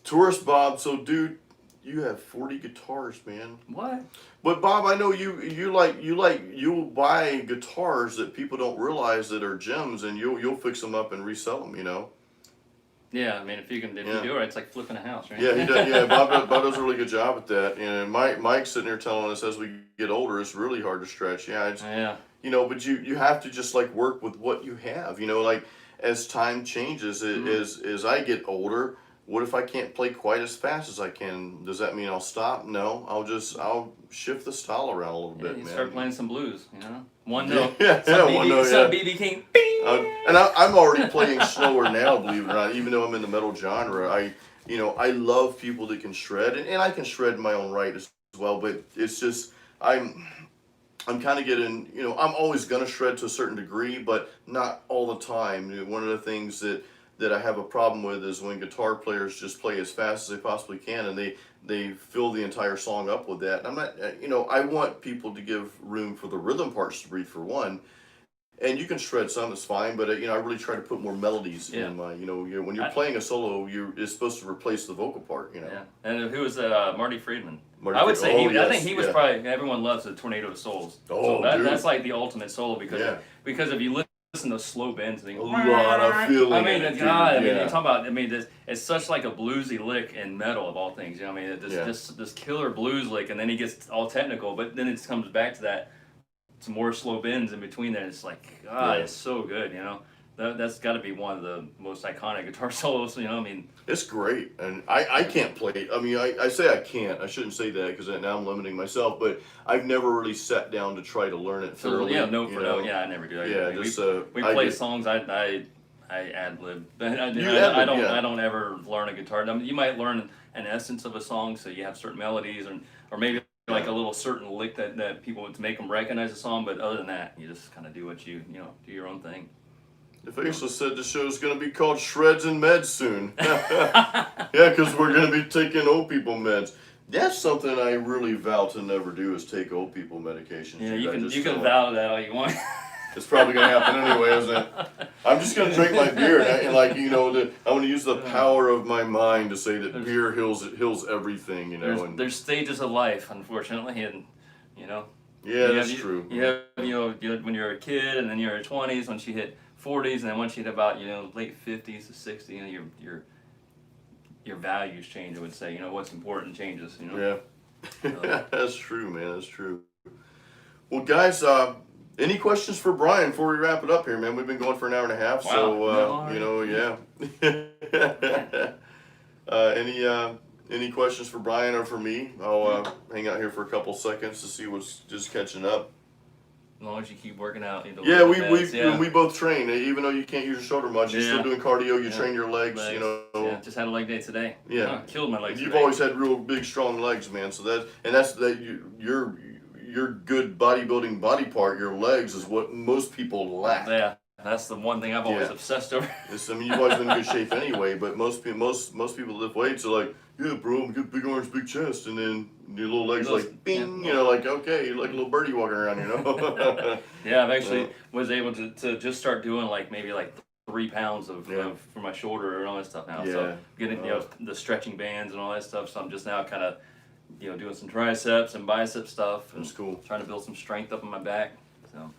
Tourist Bob, so dude, you have 40 guitars, man. What? But Bob, I know you'll buy guitars that people don't realize that are gems, and you'll fix them up and resell them, you know. Yeah, I mean, if you do it, it's like flipping a house, right? Yeah, he does. Yeah, Bob does a really good job at that. And Mike's sitting there telling us as we get older, it's really hard to stretch. Yeah, you know, but you have to just like work with what you have. You know, like as time changes, as I get older, what if I can't play quite as fast as I can? Does that mean I'll stop? No, I'll shift the style around a little bit, You man. start playing some blues, you know? One note. Yeah, Some one note, some yeah. BB King. And I'm already playing slower now, believe it or not. Even though I'm in the metal genre, I love people that can shred, and I can shred in my own right as well. But it's just I'm kind of getting, I'm always gonna shred to a certain degree, but not all the time. One of the things that I have a problem with is when guitar players just play as fast as they possibly can, and they fill the entire song up with that. And I'm not, I want people to give room for the rhythm parts to breathe for one. And you can shred some, it's fine, but I really try to put more melodies in my, when you're playing a solo, it's supposed to replace the vocal part, Yeah, and who was that? Marty Friedman. Marty I would say Friedman. I think he was probably, everyone loves the Tornado of Souls. Oh, so dude. that's like the ultimate solo because if you listen to those slow bends, and a lot of feeling. I mean, in it, God, dude. I mean, Yeah. you talk about, I mean, it's such like a bluesy lick in metal of all things. You know, what I mean, this killer blues lick, and then he gets all technical, but then it comes back to that. Some more slow bends in between there. It's like, God, it's so good, you know. That's got to be one of the most iconic guitar solos, you know. I mean, it's great, and I can't play it. I mean, I say I can't. I shouldn't say that because now I'm limiting myself. But I've never really sat down to try to learn it thoroughly. Yeah, note for note. Yeah, I never do. We play songs. I ad lib. I don't ever learn a guitar. I mean, you might learn an essence of a song, so you have certain melodies, or maybe like a little certain lick that people would make them recognize the song, but other than that, you just kind of do what do your own thing. The Faceless said the show's going to be called Shreds and Meds soon. Yeah, because we're going to be taking old people meds. That's something I really vow to never do is take old people medication. Yeah, you can vow that all you want. It's probably going to happen anyway, isn't it? I'm just going to drink my beer, and I want to use the power of my mind to say that beer heals everything, There's stages of life, unfortunately, and Yeah, that's true. You have when you're a kid, and then you're in your 20s. Once you hit 40s, and then once you hit about late 50s to 60s, your values change. I would say what's important changes. Yeah, that's true, man. That's true. Well, guys, any questions for Brian before we wrap it up here, man? We've been going for an hour and a half, Any questions for Brian or for me? I'll hang out here for a couple seconds to see what's just catching up. As long as you keep working out. We both train. Even though you can't use your shoulder much, you're still doing cardio. You train your legs. Yeah, just had a leg day today. Yeah, killed my legs. You've today. always had real big, strong legs, man. So that's your good bodybuilding body part. Your legs is what most people lack. Yeah. That's the one thing I've always obsessed over. You've always been in good shape anyway, but most people lift weights are like, yeah, bro, I'm good, big arms, big chest, and then your little legs like, bing, like, okay, you're like a little birdie walking around, Yeah, I've actually was able to just start doing maybe 3 pounds for my shoulder and all that stuff now. So getting the stretching bands and all that stuff. So I'm just now kind of doing some triceps and bicep stuff. That's cool. Trying to build some strength up in my back. So.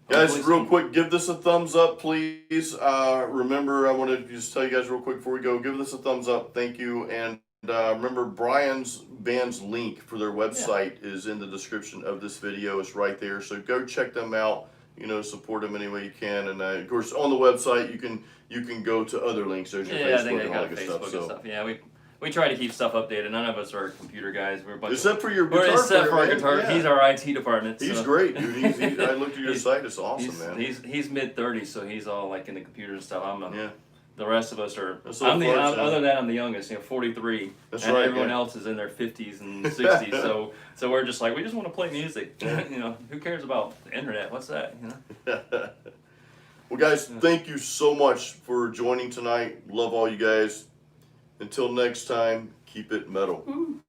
Guys, real quick, give this a thumbs up, please. Remember, I want to just tell you guys real quick before we go, give this a thumbs up. Thank you. And remember, Brian's band's link for their website is in the description of this video. It's right there. So go check them out. Support them any way you can. And of course, on the website, you can go to other links. There's your Facebook and all that good stuff. Yeah, we try to keep stuff updated. None of us are computer guys. We're a bunch except for your guitar except for our guitar. Yeah. He's our IT department. He's great, dude. I looked at your site. It's awesome, man. He's mid-30s, so he's all in the computer and stuff. The rest of us are. Other than that, I'm the youngest. 43. That's and right. Everyone else is in their 50s and 60s. so we're just we just want to play music. Who cares about the internet? What's that? Well, guys, thank you so much for joining tonight. Love all you guys. Until next time, keep it metal. Ooh.